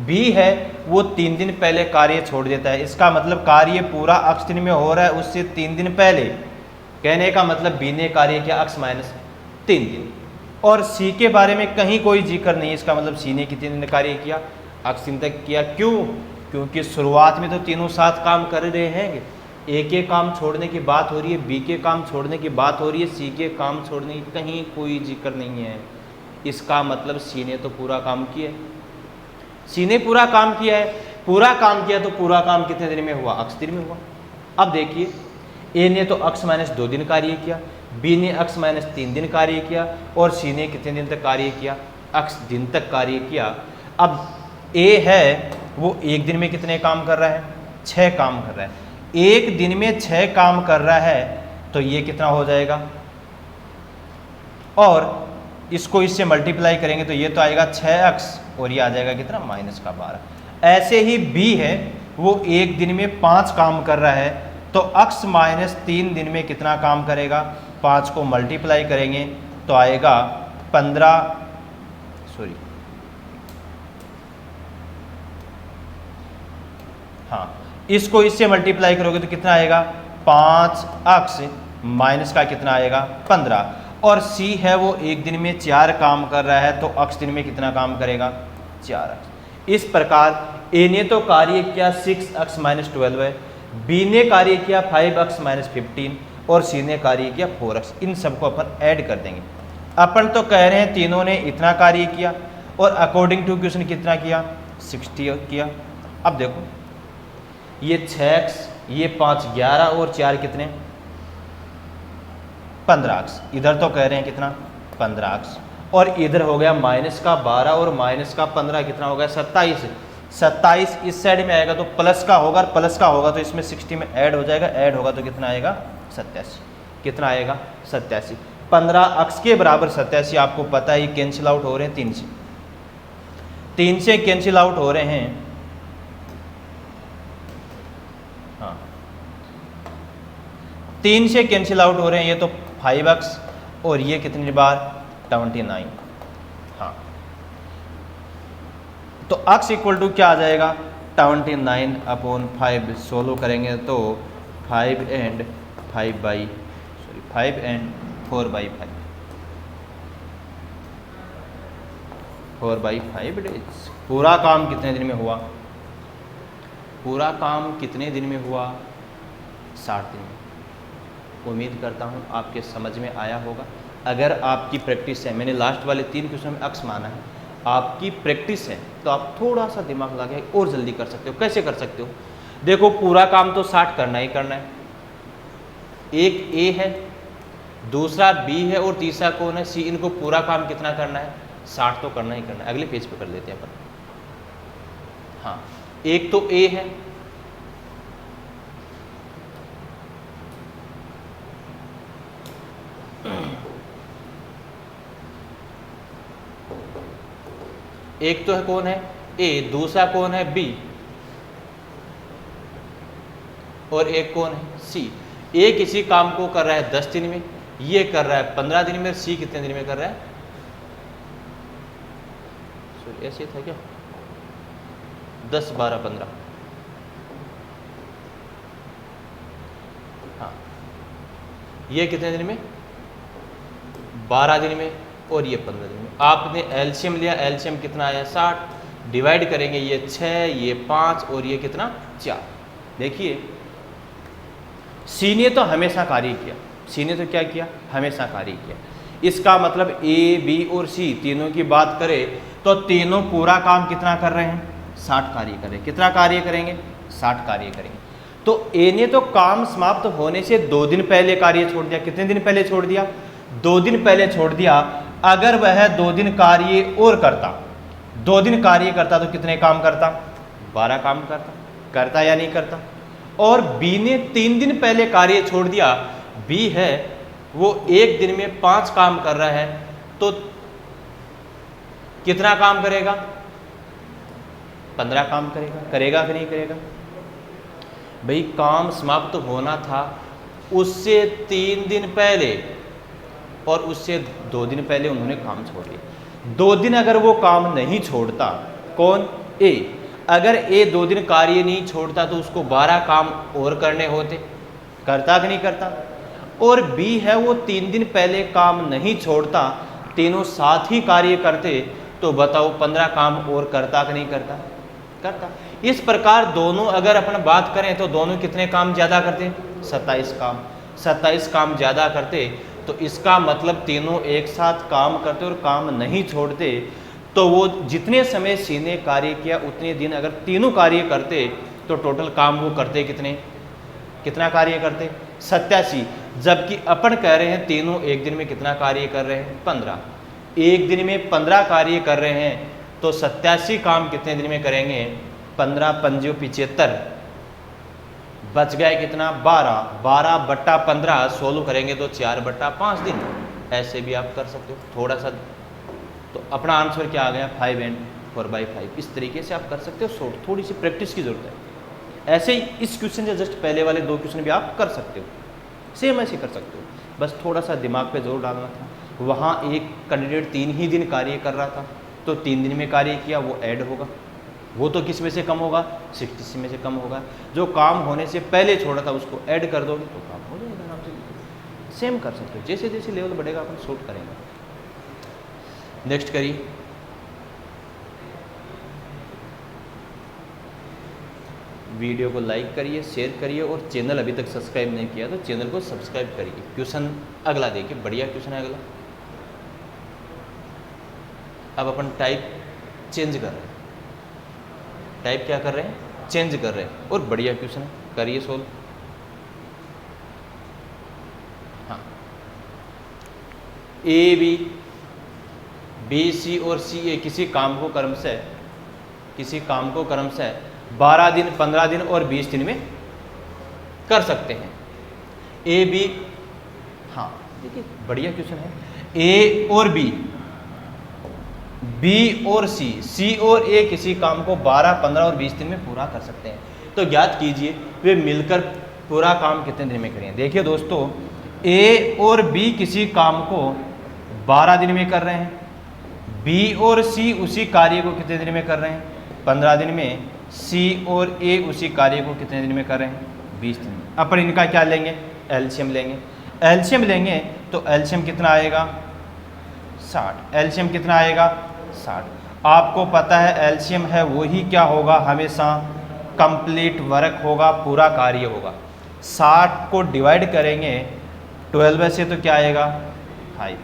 बी है वो 3 दिन पहले कार्य छोड़ देता है। इसका मतलब कार्य पूरा x दिन में हो रहा है उससे 3 दिन पहले। कहने का मतलब बी ने कार्य किया x - 3 दिन। और सी के बारे में कहीं कोई जिक्र नहीं। इसका मतलब सी ने कितने दिन कार्य किया, x दिन तक किया। क्यों, क्योंकि शुरुआत में तो तीनों साथ काम कर रहे हैं। ए के काम छोड़ने की बात हो रही है, बी के काम छोड़ने की बात हो रही है, सी के काम छोड़ने की कहीं कोई जिक्र नहीं है। इसका मतलब सी ने तो पूरा काम किया है, सी ने पूरा काम किया है। पूरा काम किया तो पूरा काम कितने दिन में हुआ, x दिन में हुआ। अब देखिए ए ने तो x - 2 दिन कार्य किया, बी ने x - 3 दिन कार्य किया और सी ने कितने दिन तक कार्य किया, x दिन तक कार्य किया। अब ए है वो एक दिन में कितने काम कर रहा है, 6 काम कर रहा है। एक दिन में 6 काम कर रहा है तो ये कितना हो जाएगा, और इसको इससे मल्टीप्लाई करेंगे तो ये तो आएगा 6x और ये आ जाएगा कितना, -12। ऐसे ही बी है वो एक दिन में 5 काम कर रहा है तो x - 3 दिन में कितना काम करेगा, 5 को मल्टीप्लाई करेंगे तो आएगा 15, सॉरी हाँ इसको इससे मल्टीप्लाई करोगे तो कितना आएगा, 5x माइनस का कितना आएगा, 15। और सी है वो एक दिन में 4 काम कर रहा है तो x दिन में कितना काम करेगा, 4x। इस प्रकार ए ने तो कार्य किया 6x माइनस 12 है, बी ने कार्य किया 5x माइनस 15 और सी ने कार्य किया 4x। इन सबको अपन ऐड कर देंगे। अपन तो कह रहे हैं तीनों ने इतना कार्य किया और अकॉर्डिंग टू क्वेश्चन कितना किया, 60 किया। अब देखो ये 6x, ये 5 11 और 4 कितने, 15x। इधर तो कह रहे हैं कितना, 15x, और इधर हो गया माइनस का 12 और माइनस का 15 कितना हो गया, 27। 27 इस साइड में आएगा तो प्लस का होगा, और प्लस का होगा तो इसमें 60 में ऐड हो जाएगा, ऐड होगा तो कितना आएगा, 87। कितना आएगा, 87। 15x के बराबर 87 आपको पता है कैंसिल आउट हो रहे हैं 3 से कैंसिल आउट हो रहे हैं। हाँ 3 से कैंसिल आउट हो रहे हैं, ये तो 5x और ये कितनी बार, 29। हाँ तो x इक्वल टू क्या आ जाएगा, 29 अपॉन 5 सोल्व करेंगे तो 5 एंड 4/5 4/5 डेज। पूरा काम कितने दिन में हुआ, पूरा काम कितने दिन में हुआ, 60 दिन में। उम्मीद करता हूँ आपके समझ में आया होगा। अगर आपकी प्रैक्टिस है, मैंने लास्ट वाले 3 क्वेश्चन में x माना है, आपकी प्रैक्टिस है तो आप थोड़ा सा दिमाग लगा के और जल्दी कर सकते हो। कैसे कर सकते हो, देखो पूरा काम तो 60 करना ही करना है। एक ए है, दूसरा बी है और तीसरा कौन है, सी। इनको पूरा काम कितना करना है, 60 तो करना ही करना है। अगले पेज पे कर लेते हैं अपन। हाँ एक तो ए है, एक तो है कौन है, ए, दूसरा कौन है, बी, और एक कौन है, सी। ए किसी काम को कर रहा है 10 दिन में, ये कर रहा है 15 दिन में, सी कितने दिन में कर रहा है, सॉरी ऐसे था क्या, 10 12 15। हाँ ये कितने दिन में, 12 दिन में, और ये 15 दिन में। आपने एलसीएम लिया, एलसीएम कितना आया, 60। डिवाइड करेंगे, ये 6, ये 5 और ये कितना, 4। देखिए सी ने तो हमेशा कार्य किया, सी ने तो क्या किया, हमेशा कार्य किया। इसका मतलब ए बी और सी तीनों की बात करें तो तीनों पूरा काम कितना कर रहे हैं, 60 कार्य कर रहे हैं। कितना कार्य करेंगे, 60 कार्य करेंगे। तो ए ने तो काम समाप्त होने से 2 दिन पहले कार्य छोड़ दिया। कितने दिन पहले छोड़ दिया, 2 दिन पहले छोड़ दिया। अगर वह 2 दिन कार्य और करता, 2 दिन कार्य करता तो कितने काम करता, 12 काम करता या नहीं करता। और बी ने 3 दिन पहले कार्य छोड़ दिया, बी है वो 1 दिन में 5 काम कर रहा है, तो कितना काम करेगा, 15 काम करेगा कि नहीं करेगा। भाई काम समाप्त होना था उससे 3 दिन पहले और उससे 2 दिन पहले उन्होंने काम छोड़ दिया। 2 दिन अगर वो काम नहीं छोड़ता, कौन, ए, अगर ए 2 दिन कार्य नहीं छोड़ता तो उसको 12 काम और करने होते, करता कि नहीं करता। और बी है वो 3 दिन पहले काम नहीं छोड़ता, तीनों साथ ही कार्य करते, तो बताओ 15 काम और करता कि नहीं करता, करता। इस प्रकार दोनों अगर अपन बात करें तो दोनों कितने काम ज़्यादा करते, 27 काम ज़्यादा करते। तो इसका मतलब तीनों एक साथ काम करते और काम नहीं छोड़ते, तो वो जितने समय सी ने कार्य किया उतने दिन अगर तीनों कार्य करते तो टोटल काम वो करते कितना कार्य करते, 87। जबकि अपन कह रहे हैं तीनों एक दिन में कितना कार्य कर रहे हैं, 15। एक दिन में 15 कार्य कर रहे हैं तो 87 काम कितने दिन में करेंगे, 15 पंजो 75, बच गए कितना, 12 बट्टा 15 सोल्व करेंगे तो 4/5 दिन। ऐसे भी आप कर सकते हो थोड़ा सा। तो अपना आंसर क्या आ गया, 5 एंड 4/5। इस तरीके से आप कर सकते हो। शॉर्ट थोड़ी सी प्रैक्टिस की जरूरत है। ऐसे ही इस क्वेश्चन से जस्ट पहले वाले 2 क्वेश्चन भी आप कर सकते हो, सेम ऐसे कर सकते हो, बस थोड़ा सा दिमाग पे जोर डालना था। वहाँ एक कैंडिडेट 3 ही दिन कार्य कर रहा था, तो 3 दिन में कार्य किया, वो ऐड होगा। वो तो किस में से कम होगा, 60 में से कम होगा। जो काम होने से पहले छोड़ा था उसको ऐड कर दोगे तो काम हो जाएगा। आप सेम कर सकते हो, जैसे जैसे लेवल बढ़ेगा अपन शॉर्ट करेंगे। नेक्स्ट करिए। वीडियो को लाइक करिए, शेयर करिए और चैनल अभी तक सब्सक्राइब नहीं किया तो चैनल को सब्सक्राइब करिए। क्वेश्चन अगला देखिए, बढ़िया क्वेश्चन है अगला। अब अपन टाइप चेंज कर रहे हैं, टाइप क्या कर रहे हैं, चेंज कर रहे हैं, और बढ़िया क्वेश्चन है, करिए सोल्व। हाँ, ए बी, बी सी और सी ए किसी काम को क्रमशः 12 दिन, 15 दिन और 20 दिन में कर सकते हैं। ए बी, हाँ देखिए बढ़िया क्वेश्चन है। ए और बी, बी और सी और ए किसी काम को 12, 15 और 20 दिन में पूरा कर सकते हैं। तो ज्ञात कीजिए वे मिलकर पूरा काम कितने दिन में करेंगे। देखिए दोस्तों, ए और बी किसी काम को 12 दिन में कर रहे हैं, बी और सी उसी कार्य को कितने दिन में कर रहे हैं, 15 दिन में, सी और ए उसी कार्य को कितने दिन में कर रहे हैं, 20 दिन में। अपन इनका क्या लेंगे, एलसीएम लेंगे। एलसीएम लेंगे तो एलसीएम कितना आएगा, 60। एलसीएम कितना आएगा, 60। आपको पता है एलसीएम है वही क्या होगा, हमेशा कंप्लीट वर्क होगा, पूरा कार्य होगा। 60 को डिवाइड करेंगे 12 से तो क्या आएगा, 5।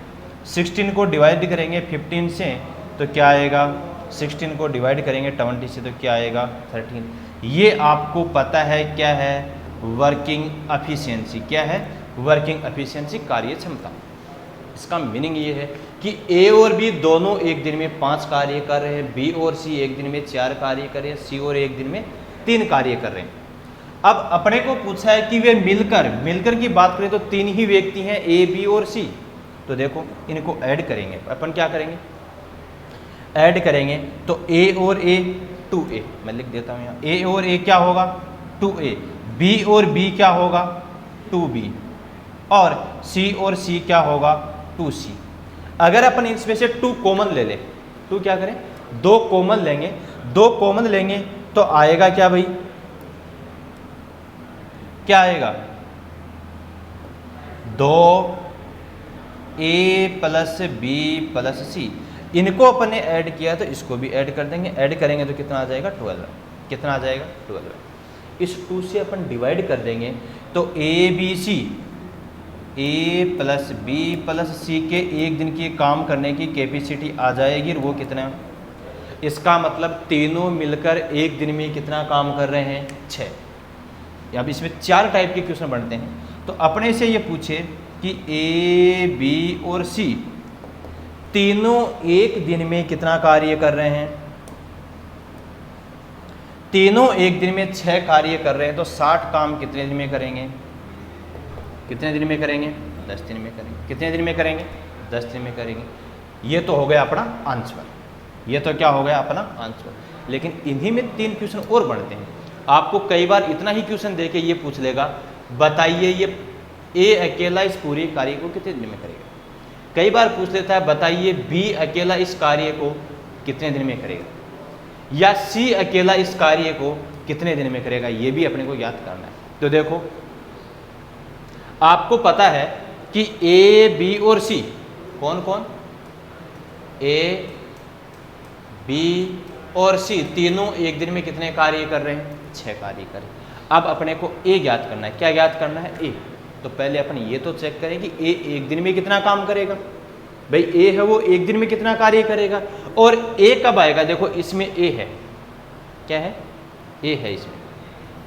16 को डिवाइड करेंगे 15 से तो क्या आएगा, 16 को डिवाइड करेंगे 20 से तो क्या आएगा, 13। ये आपको पता है क्या है, वर्किंग एफिशिएंसी। क्या है, वर्किंग एफिशिएंसी, कार्य क्षमता। इसका मीनिंग ये है कि ए और बी दोनों एक दिन में 5 कार्य कर रहे हैं, बी और सी एक दिन में 4 कार्य कर रहे हैं, सी और एक दिन में 3 कार्य कर रहे हैं। अब अपने को पूछा है कि वे मिलकर की बात करें तो 3 ही व्यक्ति हैं, ए बी और सी। तो देखो इनको ऐड करेंगे, अपन क्या करेंगे, ऐड करेंगे तो ए और ए 2a, मैं लिख देता हूँ यहाँ, ए और ए क्या होगा, 2a, बी और बी क्या होगा, 2b, और सी और सी क्या होगा, 2c। अगर अपन इसमें से 2 कॉमन ले लें, 2 क्या करें, 2 कॉमन लेंगे, 2 कॉमन लेंगे तो आएगा क्या भाई, क्या आएगा, 2a प्लस बी प्लस सी। इनको अपन ने ऐड किया तो इसको भी ऐड कर देंगे, ऐड करेंगे तो कितना आ जाएगा, 12। कितना आ जाएगा, 12। इस 2 से अपन डिवाइड कर देंगे तो A B C, A plus B plus C के एक दिन की काम करने की कैपेसिटी आ जाएगी, और वो कितना, इसका मतलब तीनों मिलकर एक दिन में कितना काम कर रहे हैं, 6। अब इसमें 4 टाइप के क्वेश्चन बनते हैं। तो अपने से ये पूछे कि ए बी और सी तीनों एक दिन में कितना कार्य कर रहे हैं, तीनों एक दिन में 6 कार्य कर रहे हैं, तो 60 काम कितने दिन में करेंगे, कितने दिन में करेंगे, 10 दिन में करेंगे। कितने दिन में करेंगे, 10 दिन में करेंगे। ये तो हो गया अपना आंसर, ये तो क्या हो गया अपना आंसर। लेकिन इन्हीं में 3 क्वेश्चन और बनते हैं। आपको कई बार इतना ही क्वेश्चन देके ये पूछ लेगा, बताइए ये ए अकेला इस पूरे कार्य को कितने दिन में करेगा। कई बार पूछ लेता है, बताइए बी अकेला इस कार्य को कितने दिन में करेगा, या सी अकेला इस कार्य को कितने दिन में करेगा। ये भी अपने को याद करना है। तो देखो आपको पता है कि ए बी और सी कौन कौन, ए बी और सी तीनों एक दिन में कितने कार्य कर रहे हैं, 6 कार्य कर रहे हैं। अब अपने को ए ज्ञात करना है। क्या ज्ञात करना है, ए। तो पहले अपन ये तो चेक करें कि ए एक दिन में कितना काम करेगा। भाई ए है वो एक दिन में कितना कार्य करेगा, और ए कब आएगा, देखो इसमें ए है, क्या है, ए है इसमें,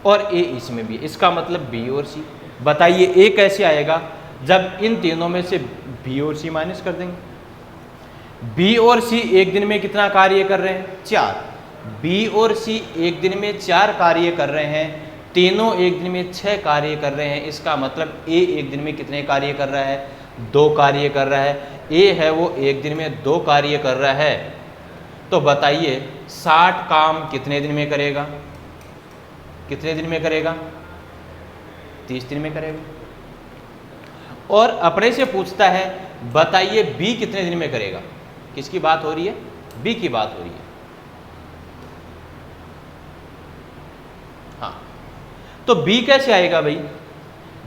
और ए इसमें भी, इसका मतलब बी और सी। बताइए ए कैसे आएगा, जब इन तीनों में से बी और सी माइनस कर देंगे। बी और सी एक दिन में कितना कार्य कर रहे हैं, 4। बी और सी एक दिन में 4 कार्य कर रहे हैं, तीनों एक दिन में 6 कार्य कर रहे हैं। इसका मतलब ए एक दिन में कितने कार्य कर रहा है, 2 कार्य कर रहा है। ए है वो एक दिन में 2 कार्य कर रहा है। तो बताइए 60 काम कितने दिन में करेगा, कितने दिन में करेगा, 30 दिन में करेगा। और अपने से पूछता है, बताइए बी कितने दिन में करेगा। किसकी बात हो रही है, बी की बात हो रही है। हाँ, तो बी कैसे आएगा भाई,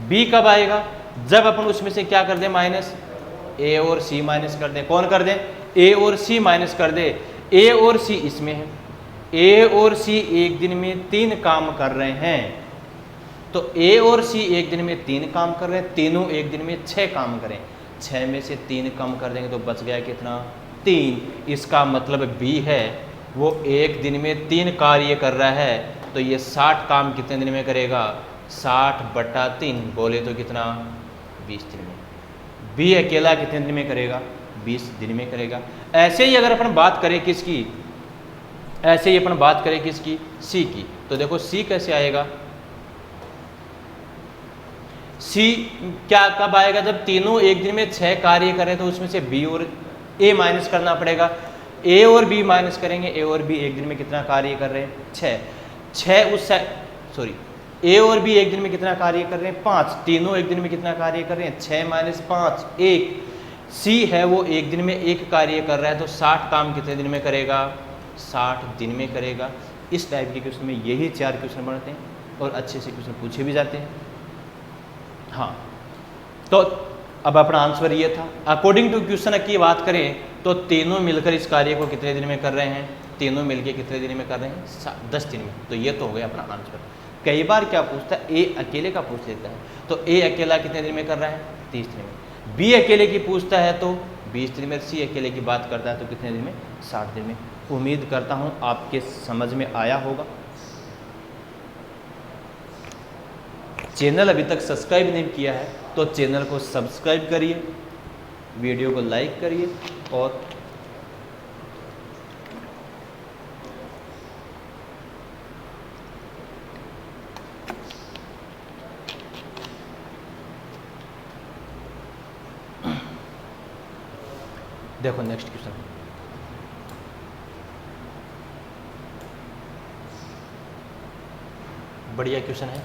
बी कब आएगा, जब अपन उसमें से क्या कर दें, माइनस, ए और सी माइनस कर दें। कौन कर दें, ए और सी माइनस कर दे। ए और सी इसमें है, ए और सी एक दिन में 3 काम कर रहे हैं, तो ए और सी एक दिन में 3 काम कर रहे हैं, तीनों एक दिन में 6 काम करें, 6 में से 3 कम कर देंगे तो बच गया कितना, 3। इसका मतलब बी है वो एक दिन में 3 कार्य कर रहा है, तो ये 60 काम कितने दिन में करेगा, 60/3 बोले तो कितना, 20 दिन में। बी अकेला कितने दिन में करेगा, 20 दिन में करेगा। ऐसे ही अगर अपन बात करें किसकी, ऐसे ही अपन बात करें किसकी, सी की, तो देखो सी कैसे आएगा, सी क्या कब आएगा, जब तीनों एक दिन में 6 कार्य करें तो उसमें से बी और ए माइनस करना पड़ेगा, ए और बी माइनस करेंगे, ए और बी एक दिन में कितना कार्य कर रहे हैं, 6 उस सॉरी ए और बी एक दिन में कितना कार्य कर रहे हैं, 5, तीनों एक दिन में कितना कार्य कर रहे हैं, 6 - 5 1। सी है वो एक दिन में 1 कार्य कर रहा है, तो 60 काम कितने दिन में करेगा, 60 दिन में करेगा। इस टाइप के क्वेश्चन में यही 4 क्वेश्चन बनते हैं और अच्छे से क्वेश्चन पूछे भी जाते हैं। हाँ, तो अब अपना आंसर ये था। अकॉर्डिंग टू क्वेश्चन की बात करें तो तीनों मिलकर इस कार्य को कितने दिन में कर रहे हैं, तीनों मिलकर कितने दिन में कर रहे हैं, 10 दिन में। तो ये तो हो गया अपना आंसर। कई बार क्या पूछता है, ए अकेले का पूछ लेता है, तो ए अकेला कितने दिन में कर रहा है, 30 दिन में। बी अकेले की पूछता है तो 20 दिन में। सी अकेले की बात करता है तो कितने दिन में, 60 दिन में। उम्मीद करता हूँ आपके समझ में आया होगा। चैनल अभी तक सब्सक्राइब नहीं किया है तो चैनल को सब्सक्राइब करिए, वीडियो को लाइक करिए और देखो नेक्स्ट क्वेश्चन, बढ़िया क्वेश्चन है,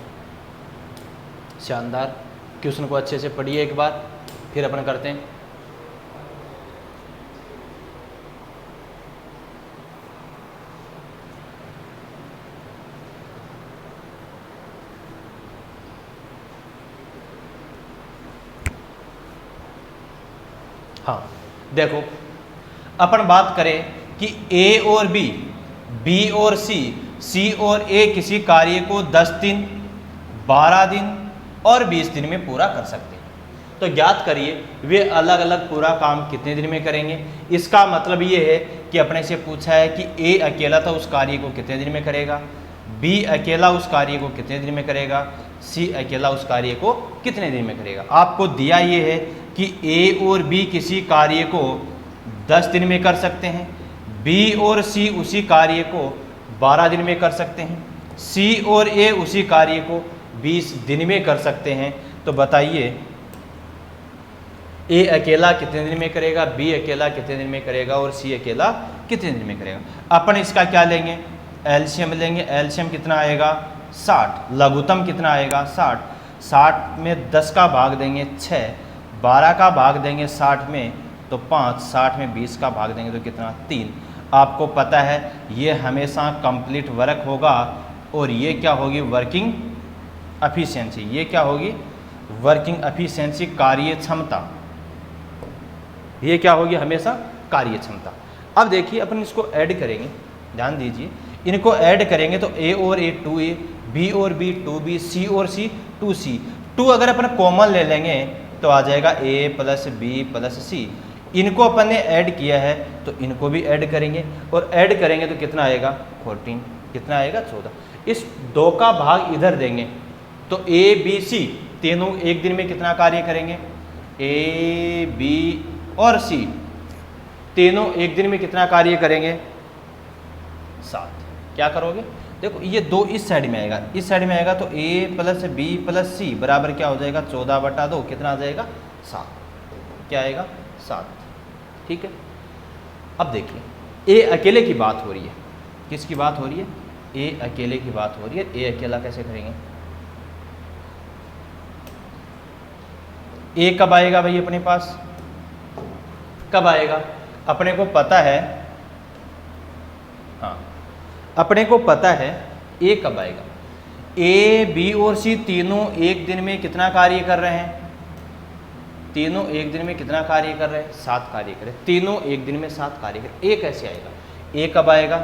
शानदार। क्वेश्चन को अच्छे से पढ़िए एक बार, फिर अपन करते हैं। हाँ देखो, अपन बात करें कि ए और बी, बी और सी, सी और ए किसी कार्य को 10 दिन, 12 दिन और 20 दिन में पूरा कर सकते हैं। तो ज्ञात करिए वे अलग अलग पूरा काम कितने दिन में करेंगे। इसका मतलब ये है कि अपने से पूछा है कि ए अकेला तो उस कार्य को कितने दिन में करेगा, बी अकेला उस कार्य को कितने दिन में करेगा, सी अकेला उस कार्य को कितने दिन में करेगा। आपको दिया ये है कि ए और बी किसी कार्य को 10 दिन में कर सकते हैं, बी और सी उसी कार्य को 12 दिन में कर सकते हैं, सी और ए उसी कार्य को 20 दिन में कर सकते हैं। तो बताइए ए अकेला कितने दिन में करेगा, बी अकेला कितने दिन में करेगा और सी अकेला कितने दिन में करेगा। अपन इसका क्या लेंगे, एलसीएम लेंगे। एलसीएम कितना आएगा, 60। लघुत्तम कितना आएगा, 60। 60 में 10 का भाग देंगे 6, 12 का भाग देंगे 60 में तो 5, 60 में 20 का भाग देंगे तो कितना, 3। आपको पता है ये हमेशा कंप्लीट वर्क होगा और ये क्या होगी, वर्किंग एफिशिएंसी। ये क्या होगी, वर्किंग एफिशिएंसी, कार्य क्षमता। ये क्या होगी, हमेशा कार्य क्षमता। अब देखिए अपन इसको ऐड करेंगे, ध्यान दीजिए, इनको ऐड करेंगे तो ए और ए 2a, बी और बी 2b, सी और सी 2c। 2 अगर अपन कॉमन ले लेंगे तो आ जाएगा a + b + c। इनको अपन ने ऐड किया है तो इनको भी ऐड करेंगे और ऐड करेंगे तो कितना आएगा, 14। कितना आएगा, 14। इस 2 का भाग इधर देंगे तो a b c तीनों एक दिन में कितना कार्य करेंगे, a b और c तीनों एक दिन में कितना कार्य करेंगे, 7। क्या करोगे, देखो ये 2 इस साइड में आएगा, इस साइड में आएगा तो a + b + c बराबर क्या हो जाएगा, 14/2 कितना आ जाएगा, 7। क्या आएगा, 7। ठीक है। अब देखिए ए अकेले की बात हो रही है, किसकी बात हो रही है, ए अकेले की बात हो रही है। ए अकेला कैसे करेंगे, ए कब आएगा भाई अपने पास, कब आएगा, अपने को पता है, हाँ अपने को पता है ए कब आएगा। ए बी और सी तीनों एक दिन में कितना कार्य कर रहे हैं, तीनों एक दिन में कितना कार्य कर रहे हैं, 7 कार्य कर रहे हैं। तीनों एक दिन में 7 कार्य कर रहे हैं। ए कैसे आएगा, ए कब आएगा,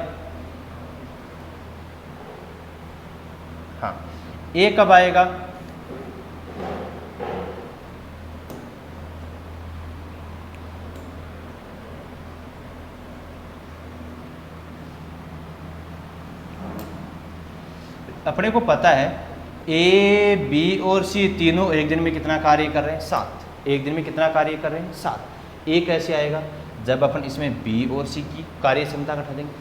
हाँ, ए कब आएगा? अपने को पता है ए, बी और सी तीनों एक दिन में कितना कार्य कर रहे हैं? 7। एक दिन में कितना कार्य कर रहे हैं? 7। ए कैसे आएगा? जब अपन इसमें बी और सी की कार्य क्षमता घटा देंगे।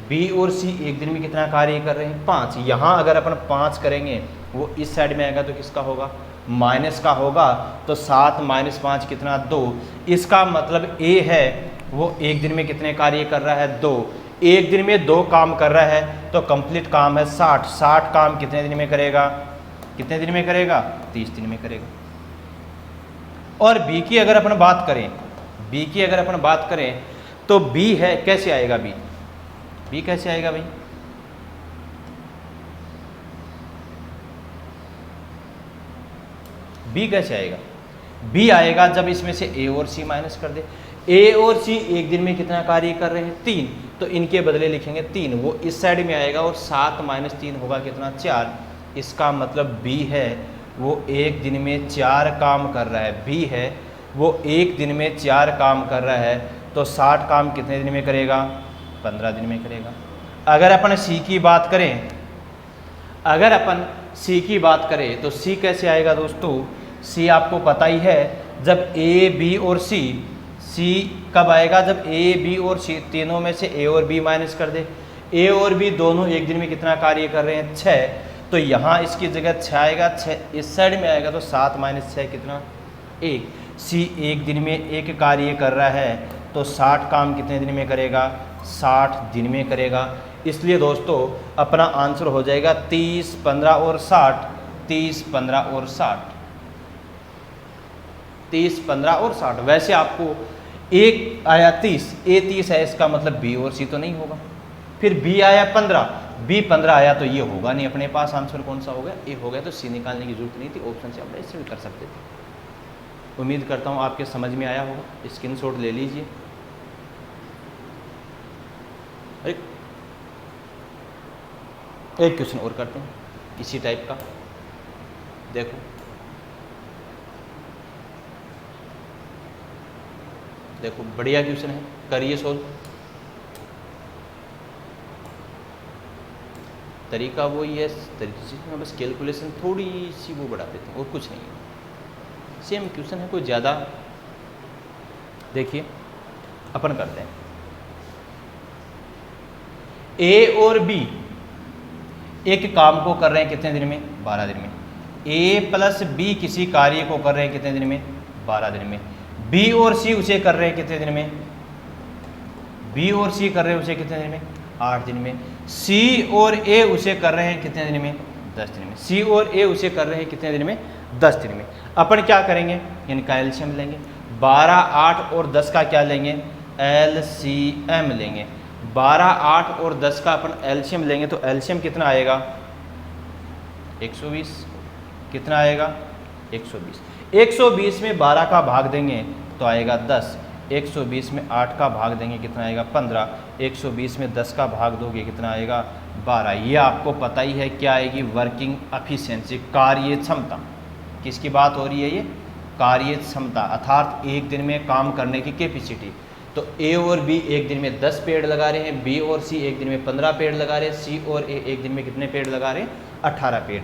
बी और सी एक दिन में कितना कार्य कर रहे हैं? 5। यहाँ अगर अपन 5 करेंगे वो इस साइड में आएगा तो किसका होगा? माइनस का होगा। तो 7 माइनस 5 कितना? 2। इसका मतलब ए है वो एक दिन में कितने कार्य कर रहा है? 2। एक दिन में 2 काम कर रहा है तो कंप्लीट काम है 60। 60 काम कितने दिन में करेगा? कितने दिन में करेगा? 30 दिन में करेगा। और बी की अगर अपन बात करें, बी की अगर अपन बात करें तो बी है, कैसे आएगा बी? बी कैसे आएगा भाई? बी कैसे आएगा? बी आएगा जब इसमें से ए और सी माइनस कर दे। ए और सी एक दिन में कितना कार्य कर रहे हैं? 3। तो इनके बदले लिखेंगे 3, वो इस साइड में आएगा और 7 माइनस 3 होगा कितना? 4। इसका मतलब बी है वो एक दिन में 4 काम कर रहा है। बी है वो एक दिन में 4 काम कर रहा है तो 60 काम कितने दिन में करेगा? 15 दिन में करेगा। अगर अपन सी की बात करें, अगर अपन सी की बात करें तो सी कैसे आएगा दोस्तों? सी आपको पता ही है, जब ए, बी और सी कब आएगा? जब ए, बी और सी तीनों में से ए और बी माइनस कर दे। ए और बी दोनों एक दिन में कितना कार्य कर रहे हैं? 6। तो यहाँ इसकी जगह 6 आएगा, 6 इस साइड में आएगा तो 7 माइनस 6 कितना? 1। सी एक दिन में 1 कार्य कर रहा है तो 60 काम कितने दिन में करेगा? 60 दिन में करेगा। इसलिए दोस्तों अपना आंसर हो जाएगा 30, 15 और 60। 30, 15 और 60। 30, 15 और 60। वैसे आपको एक आया 30, ए 30 है, इसका मतलब बी और सी तो नहीं होगा। फिर बी आया 15, बी 15 आया तो ये होगा नहीं। अपने पास आंसर कौन सा हो गया? ए हो गया। तो सी निकालने की जरूरत नहीं थी, ऑप्शन से आप ऐसे भी कर सकते थे। उम्मीद करता हूँ आपके समझ में आया होगा। स्क्रीनशॉट ले लीजिए। एक क्वेश्चन और करते हैं इसी टाइप का। देखो देखो बढ़िया क्वेश्चन है, करिए सोल्व। तरीका वही है, तरीके में बस कैलकुलेशन थोड़ी सी वो बढ़ा देते हैं और कुछ नहीं है। सेम क्वेश्चन है, कोई ज़्यादा। देखिए अपन करते हैं। ए और बी एक काम को कर रहे हैं कितने दिन में? 12 दिन में। ए प्लस बी किसी कार्य को कर रहे हैं कितने दिन में? 12 दिन में। बी और सी उसे कर रहे हैं कितने दिन में? बी और सी कर रहे हैं उसे कितने दिन में? 8 दिन में। सी और ए उसे कर रहे हैं कितने दिन में? 10 दिन में। सी और ए उसे कर रहे हैं कितने दिन में? 10 दिन में। अपन क्या करेंगे? इनका एलसीएम लेंगे। 12, 8 और 10 का क्या लेंगे? एलसीएम लेंगे। 12, 8 और 10 का अपन एलसीएम लेंगे तो एलसीएम कितना आएगा? 120। कितना आएगा? 120। 120 में 12 का भाग देंगे तो आएगा 10। 120 में 8 का भाग देंगे कितना आएगा? 15। 120 में 10 का भाग दोगे कितना आएगा? 12। ये आपको पता ही है क्या आएगी? वर्किंग एफिशिएंसी, कार्य क्षमता। किसकी बात हो रही है? ये कार्य क्षमता, अर्थात एक दिन में काम करने की कैपेसिटी। तो ए और बी एक दिन में 10 पेड़ लगा रहे हैं, बी और सी एक दिन में 15 पेड़ लगा रहे हैं, सी और ए एक दिन में कितने पेड़ लगा रहे हैं? 18 पेड़।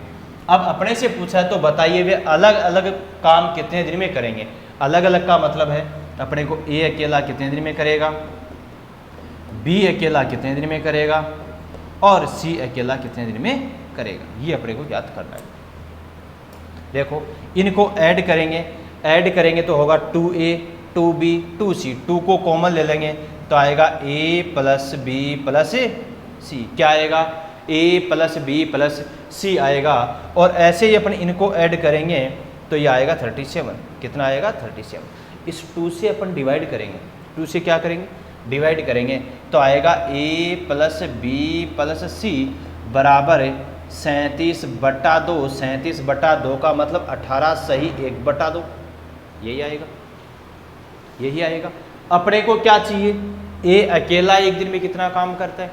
अब अपने से पूछा है तो बताइए वे अलग अलग काम कितने दिन में करेंगे? अलग अलग का मतलब है अपने को ए अकेला कितने दिन में करेगा, बी अकेला कितने दिन में करेगा और सी अकेला कितने दिन में करेगा, ये अपने को याद करना है। देखो इनको ऐड करेंगे तो होगा 2a 2b 2c, 2 को कॉमन ले लेंगे तो आएगा a प्लस बी प्लस सी। क्या आएगा? a प्लस बी प्लस सी आएगा। और ऐसे ही अपन इनको ऐड करेंगे तो ये आएगा 37। कितना आएगा? 37। इस 2 से अपन डिवाइड करेंगे, 2 से क्या करेंगे? डिवाइड करेंगे तो आएगा a प्लस बी प्लस सी बराबर 37/2। 37/2 का मतलब 18 सही 1/2, यही आएगा, यही आएगा। अपने को क्या चाहिए? ए अकेला एक दिन में कितना काम करता है?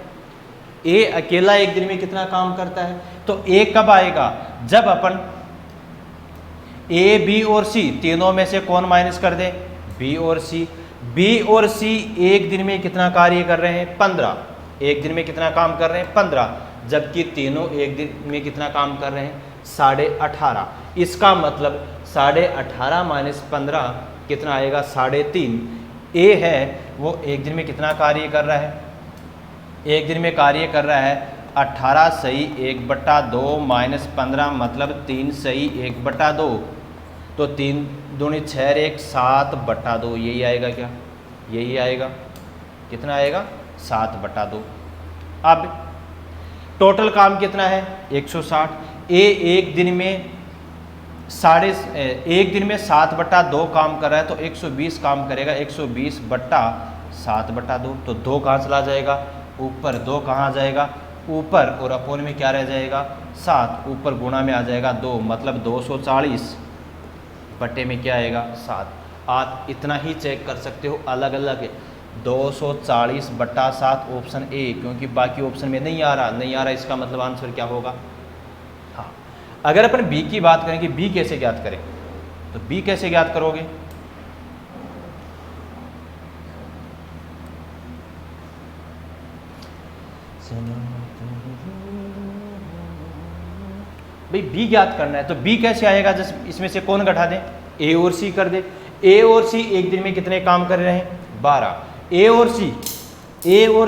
ए अकेला एक दिन में कितना काम करता है? तो ए कब आएगा? जब अपन ए, बी और सी तीनों में से कौन माइनस कर दें? बी और सी। बी और सी एक दिन में कितना कार्य कर रहे हैं? 15। एक दिन में कितना काम कर रहे हैं? 15। जबकि तीनों एक दिन में कितना काम कर रहे हैं? 18.5। इसका मतलब 18.5 माइनस 15 कितना आएगा? 3.5। ए है वो एक दिन में कितना कार्य कर रहा है? एक दिन में कार्य कर रहा है 18 सही 1/2 माइनस 15 मतलब 3 सही 1/2। तो 3 दूनी 6 1 7/2। यही आएगा क्या? यही आएगा। कितना आएगा? 7/2। अब टोटल काम कितना है? 160। ए एक दिन में 7/2 काम कर रहा है तो 120 काम करेगा। 120/7/2। तो 2 कहाँ चला जाएगा? ऊपर 2 कहाँ आ जाएगा? ऊपर, और अपोन में क्या रह जाएगा? 7। ऊपर गुणा में आ जाएगा 2 मतलब 240 बटे में क्या आएगा? 7। आप इतना ही चेक कर सकते हो अलग अलग है। 240/7 ऑप्शन ए, क्योंकि बाकी ऑप्शन में नहीं आ रहा, इसका मतलब आंसर क्या होगा? हाँ। अगर अपन बी की बात करें कि बी कैसे ज्ञात करें, तो बी कैसे ज्ञात करोगे? भाई बी ज्ञात करना है तो बी कैसे आएगा? जैसे इसमें से कौन घटा दें? ए और सी कर दे। ए और सी एक दिन में कितने काम कर रहे हैं? 12। ए और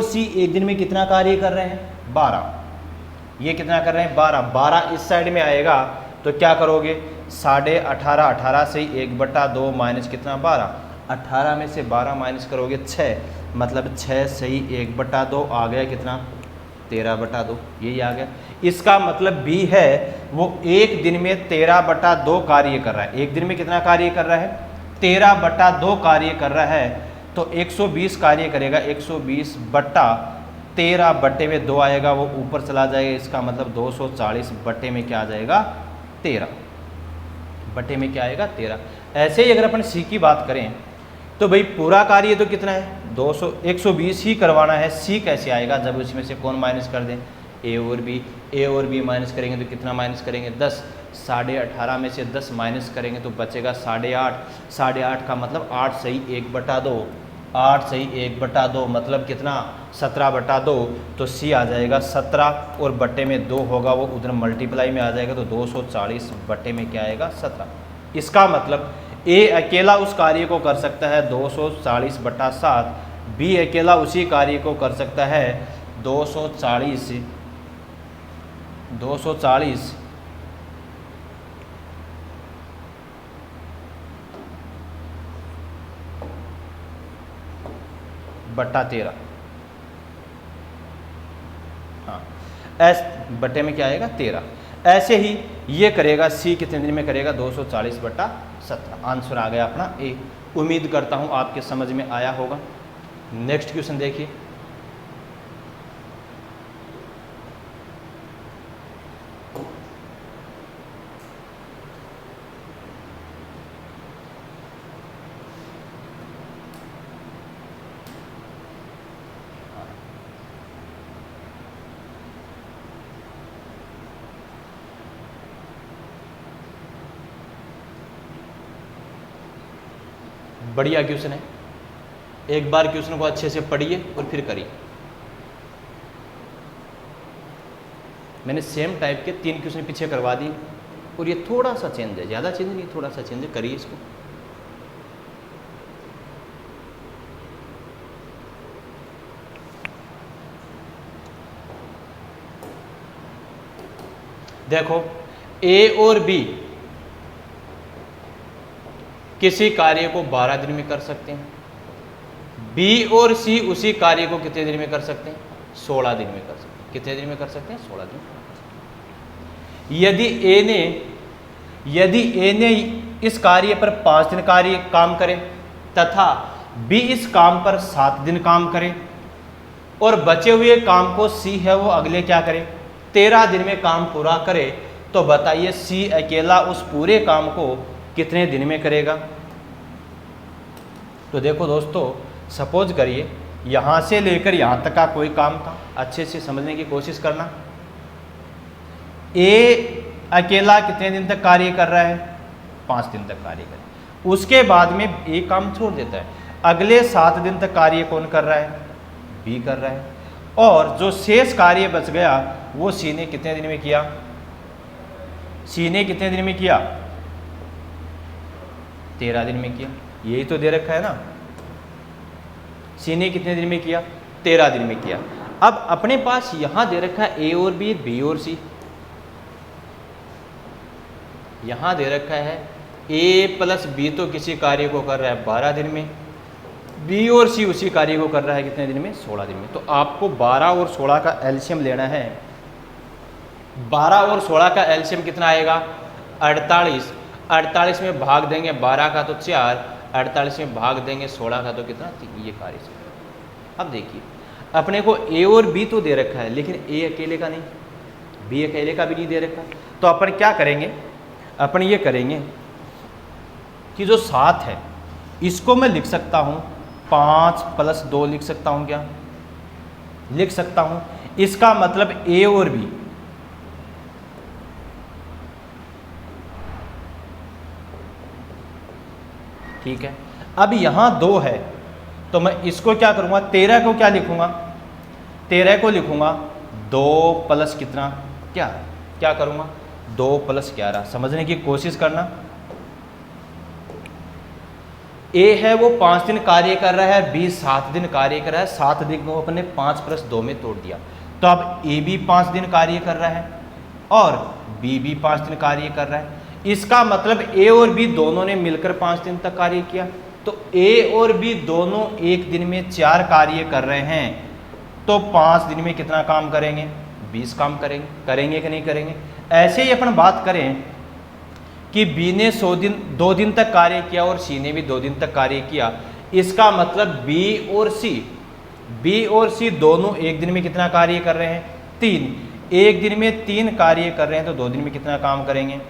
सी एक दिन में कितना कार्य कर रहे हैं? 12। ये कितना कर रहे हैं? 12। 12 इस साइड में आएगा तो क्या करोगे? 18.5, 18 से 1/2 माइनस कितना? 12। 18 में से 12 माइनस करोगे 6 मतलब 6 सही 1/2 आ गया कितना? 13/2। यही आ गया। इसका मतलब बी है वो एक दिन में 13/2 कार्य कर रहा है। एक दिन में कितना कार्य कर रहा है? 13/2 कार्य कर रहा है। तो 120 कार्य करेगा। 120/13 बटे में 2 आएगा, वो ऊपर चला जाएगा। इसका मतलब 240 बटे में क्या आ जाएगा? 13 बटे में क्या आएगा? 13। ऐसे ही अगर अपन सी की बात करें तो भाई पूरा कार्य तो कितना है? 120 ही करवाना है। सी कैसे आएगा? जब उसमें से कौन माइनस कर दें? ए और बी माइनस करेंगे तो कितना माइनस करेंगे? 10। 18.5 में से 10 माइनस करेंगे तो बचेगा 8.5। 8.5 का मतलब 8 सही 1/2। 8 सही 1/2 मतलब कितना? 17/2। तो सी आ जाएगा 17 और बटे में 2 होगा, वो उधर मल्टीप्लाई में आ जाएगा तो 240 बटे में क्या आएगा? 17। इसका मतलब ए अकेला उस कार्य को कर सकता है 240/7। बी अकेला उसी कार्य को कर सकता है 240 बटा 13। हाँ, एस बटे में क्या आएगा? 13। ऐसे ही ये करेगा। सी कितने दिन में करेगा? 240/17। आंसर आ गया अपना ए। उम्मीद करता हूँ आपके समझ में आया होगा। नेक्स्ट क्वेश्चन देखिए। बढ़िया क्वेश्चन है। एक बार क्वेश्चन को अच्छे से पढ़िए और फिर करिए। मैंने सेम टाइप के 3 क्वेश्चन पीछे करवा दिए और ये थोड़ा सा चेंज है, ज़्यादा चेंज नहीं, थोड़ा सा चेंज है। करिए इसको। देखो, ए और बी किसी कार्य को 12 दिन में कर सकते हैं। बी और सी उसी कार्य को कितने दिन में कर सकते हैं? 16 दिन में कर सकते हैं। कितने दिन में कर सकते हैं? 16 दिन। यदि ए ने इस कार्य पर 5 दिन कार्य काम करे तथा बी इस काम पर 7 दिन काम करे और बचे हुए काम को सी है वो अगले क्या करे? 13 दिन में काम पूरा करे, तो बताइए सी अकेला उस पूरे काम को कितने दिन में करेगा? तो देखो दोस्तों, सपोज करिए यहाँ से लेकर यहाँ तक का कोई काम था, अच्छे से समझने की कोशिश करना। ए अकेला कितने दिन तक कार्य कर रहा है? 5 दिन तक कार्य कर रहा है। उसके बाद में ए काम छोड़ देता है। अगले 7 दिन तक कार्य कौन कर रहा है? बी कर रहा है। और जो शेष कार्य बच गया वो सी ने कितने दिन में किया? सी ने कितने दिन में किया? 13 दिन में किया। यही तो दे रखा है ना। सी ने कितने दिन में किया? 13 दिन में किया। अब अपने पास यहां दे रखा है ए और बी और सी। यहां दे रखा है ए प्लस बी तो किसी कार्य को कर रहा है 12 दिन में, बी और सी उसी कार्य को कर रहा है कितने दिन में? 16 दिन में। तो आपको 12 और 16 का एलसीएम लेना है। 12 और 16 का एलसीएम कितना आएगा? 48। 48 में भाग देंगे 12 का तो 4, 48 में भाग देंगे 16 का तो कितना? 3। ये कार्य से अब देखिए अपने को ए और बी तो दे रखा है, लेकिन ए अकेले का नहीं, बी अकेले का भी नहीं दे रखा। तो अपन क्या करेंगे? अपन ये करेंगे कि जो 7 है इसको मैं लिख सकता हूँ 5 + 2 लिख सकता हूँ। क्या लिख सकता हूँ? इसका मतलब ए और बी ठीक है। अब यहाँ 2 है तो मैं इसको क्या करूँगा? 13 को क्या लिखूँगा? 13 को लिखूँगा 2 प्लस कितना? क्या करूँगा? 2 + 11। समझने की कोशिश करना। ए है वो 5 दिन कार्य कर रहा है, बी 7 दिन कार्य कर रहा है। 7 दिन को अपने 5 + 2 में तोड़ दिया। तो अब ए भी 5 दिन कार्य कर रहा है और बी भी 5 दिन कार्य कर रहा है। इसका मतलब ए और बी दोनों ने मिलकर 5 दिन तक कार्य किया। तो ए और बी दोनों एक दिन में 4 कार्य कर रहे हैं। तो 5 दिन में कितना काम करेंगे? 20 काम करेंगे कि नहीं करेंगे? ऐसे ही अपन बात करें कि बी ने 2 दिन तक कार्य किया और सी ने भी 2 दिन तक कार्य किया। इसका मतलब बी और सी दोनों एक दिन में कितना कार्य कर रहे हैं? 3। एक दिन में 3 कार्य कर रहे हैं तो 2 दिन में कितना काम करेंगे?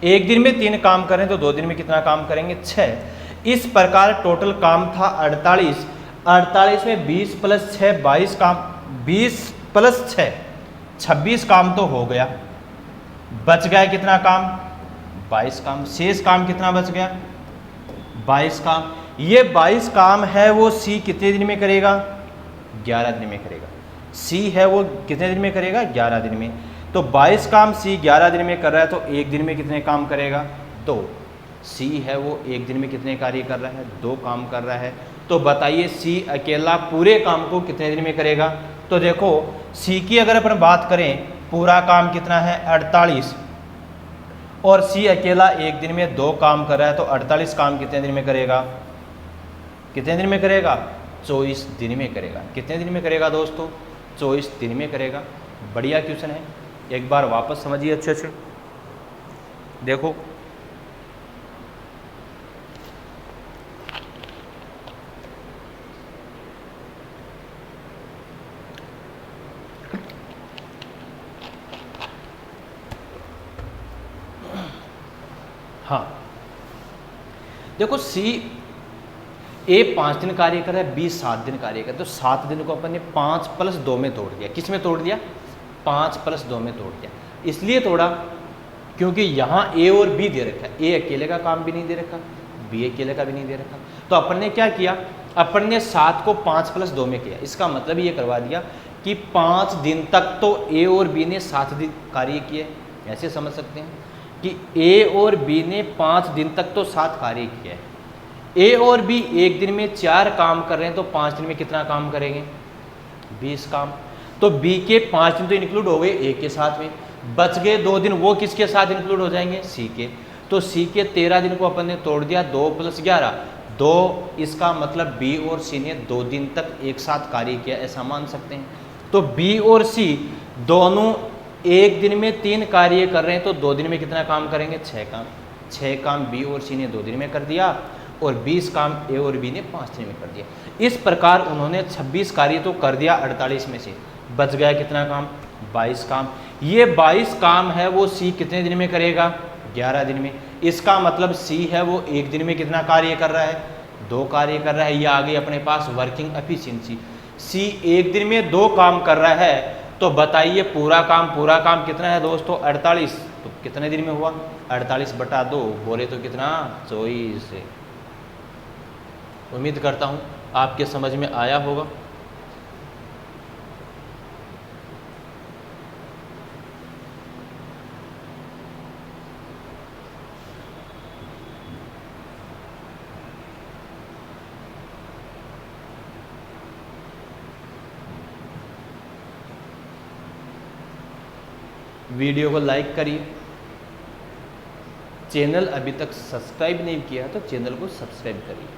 एक दिन में 3 काम करें तो 2 दिन में कितना काम करेंगे? 6। इस प्रकार टोटल काम था 48। 48 में 20 + 6 22 काम, 20 + 6 26 काम तो हो गया। बच गया कितना काम? 22 काम। शेष काम कितना बच गया? 22 काम। ये 22 काम है वो सी कितने दिन में करेगा? 11 दिन में करेगा। सी है वो कितने दिन में करेगा? 11 दिन में। तो 22 काम सी 11 दिन में कर रहा है तो एक दिन में कितने काम करेगा? 2। सी है वो एक दिन में कितने कार्य कर रहा है? 2 काम कर रहा है। तो बताइए सी अकेला पूरे काम को कितने दिन में करेगा? तो देखो सी की अगर अपन बात करें पूरा काम कितना है? 48 और सी अकेला एक दिन में 2 काम कर रहा है तो 48 काम कितने दिन में करेगा? कितने दिन में करेगा? 24 दिन में करेगा। कितने दिन में करेगा दोस्तों? 24 दिन में करेगा। बढ़िया क्वेश्चन है, एक बार वापस समझिए अच्छे से। देखो हाँ देखो सी ए 5 दिन कार्य कर रहा है, बी 7 दिन कार्य कर रहा है। तो 7 दिन को अपन ने 5 + 2 में तोड़ दिया। किस में तोड़ दिया? 5 + 2 में तोड़ दिया। इसलिए तोड़ा क्योंकि यहाँ ए और बी दे रखा है। ए अकेले का काम भी नहीं दे रखा, बी अकेले का भी नहीं दे रखा। तो अपन ने क्या किया? अपन ने 7 को 5 + 2 में किया। इसका मतलब ये करवा दिया कि 5 दिन तक तो ए और बी ने 7 दिन कार्य किए। ऐसे समझ सकते हैं कि ए और बी ने 5 दिन तक तो 7 कार्य किया है। ए और बी एक दिन में 4 काम कर रहे हैं तो 5 दिन में कितना काम करेंगे? 20 काम। तो बी के 5 दिन तो इंक्लूड हो गए ए के साथ में, बच गए 2 दिन, वो किसके साथ इंक्लूड हो जाएंगे? सी के। तो सी के 13 दिन को अपन ने तोड़ दिया 2 + 11 2। इसका मतलब बी और सी ने 2 दिन तक एक साथ कार्य किया, ऐसा मान सकते हैं। तो बी और सी दोनों एक दिन में 3 कार्य कर रहे हैं तो 2 दिन में कितना काम करेंगे? 6 काम। 6 काम बी और सी ने 2 दिन में कर दिया और 20 काम ए और बी ने 5 दिन में कर दिया। इस प्रकार उन्होंने 26 कार्य तो कर दिया 48 में से, बच गया कितना काम? 22 काम। ये 22 काम है वो सी कितने दिन में करेगा? 11 दिन में। इसका मतलब सी है वो एक दिन में कितना कार्य कर रहा है? 2 कार्य कर रहा है। ये आ गई अपने पास वर्किंग एफिशिएंसी। सी एक दिन में 2 काम कर रहा है, तो बताइए पूरा काम कितना है दोस्तों? 48। तो कितने दिन में हुआ? 48/2 बोले तो कितना? 24। उम्मीद करता हूँ आपके समझ में आया होगा। वीडियो को लाइक करिए, चैनल अभी तक सब्सक्राइब नहीं किया तो चैनल को सब्सक्राइब करिए।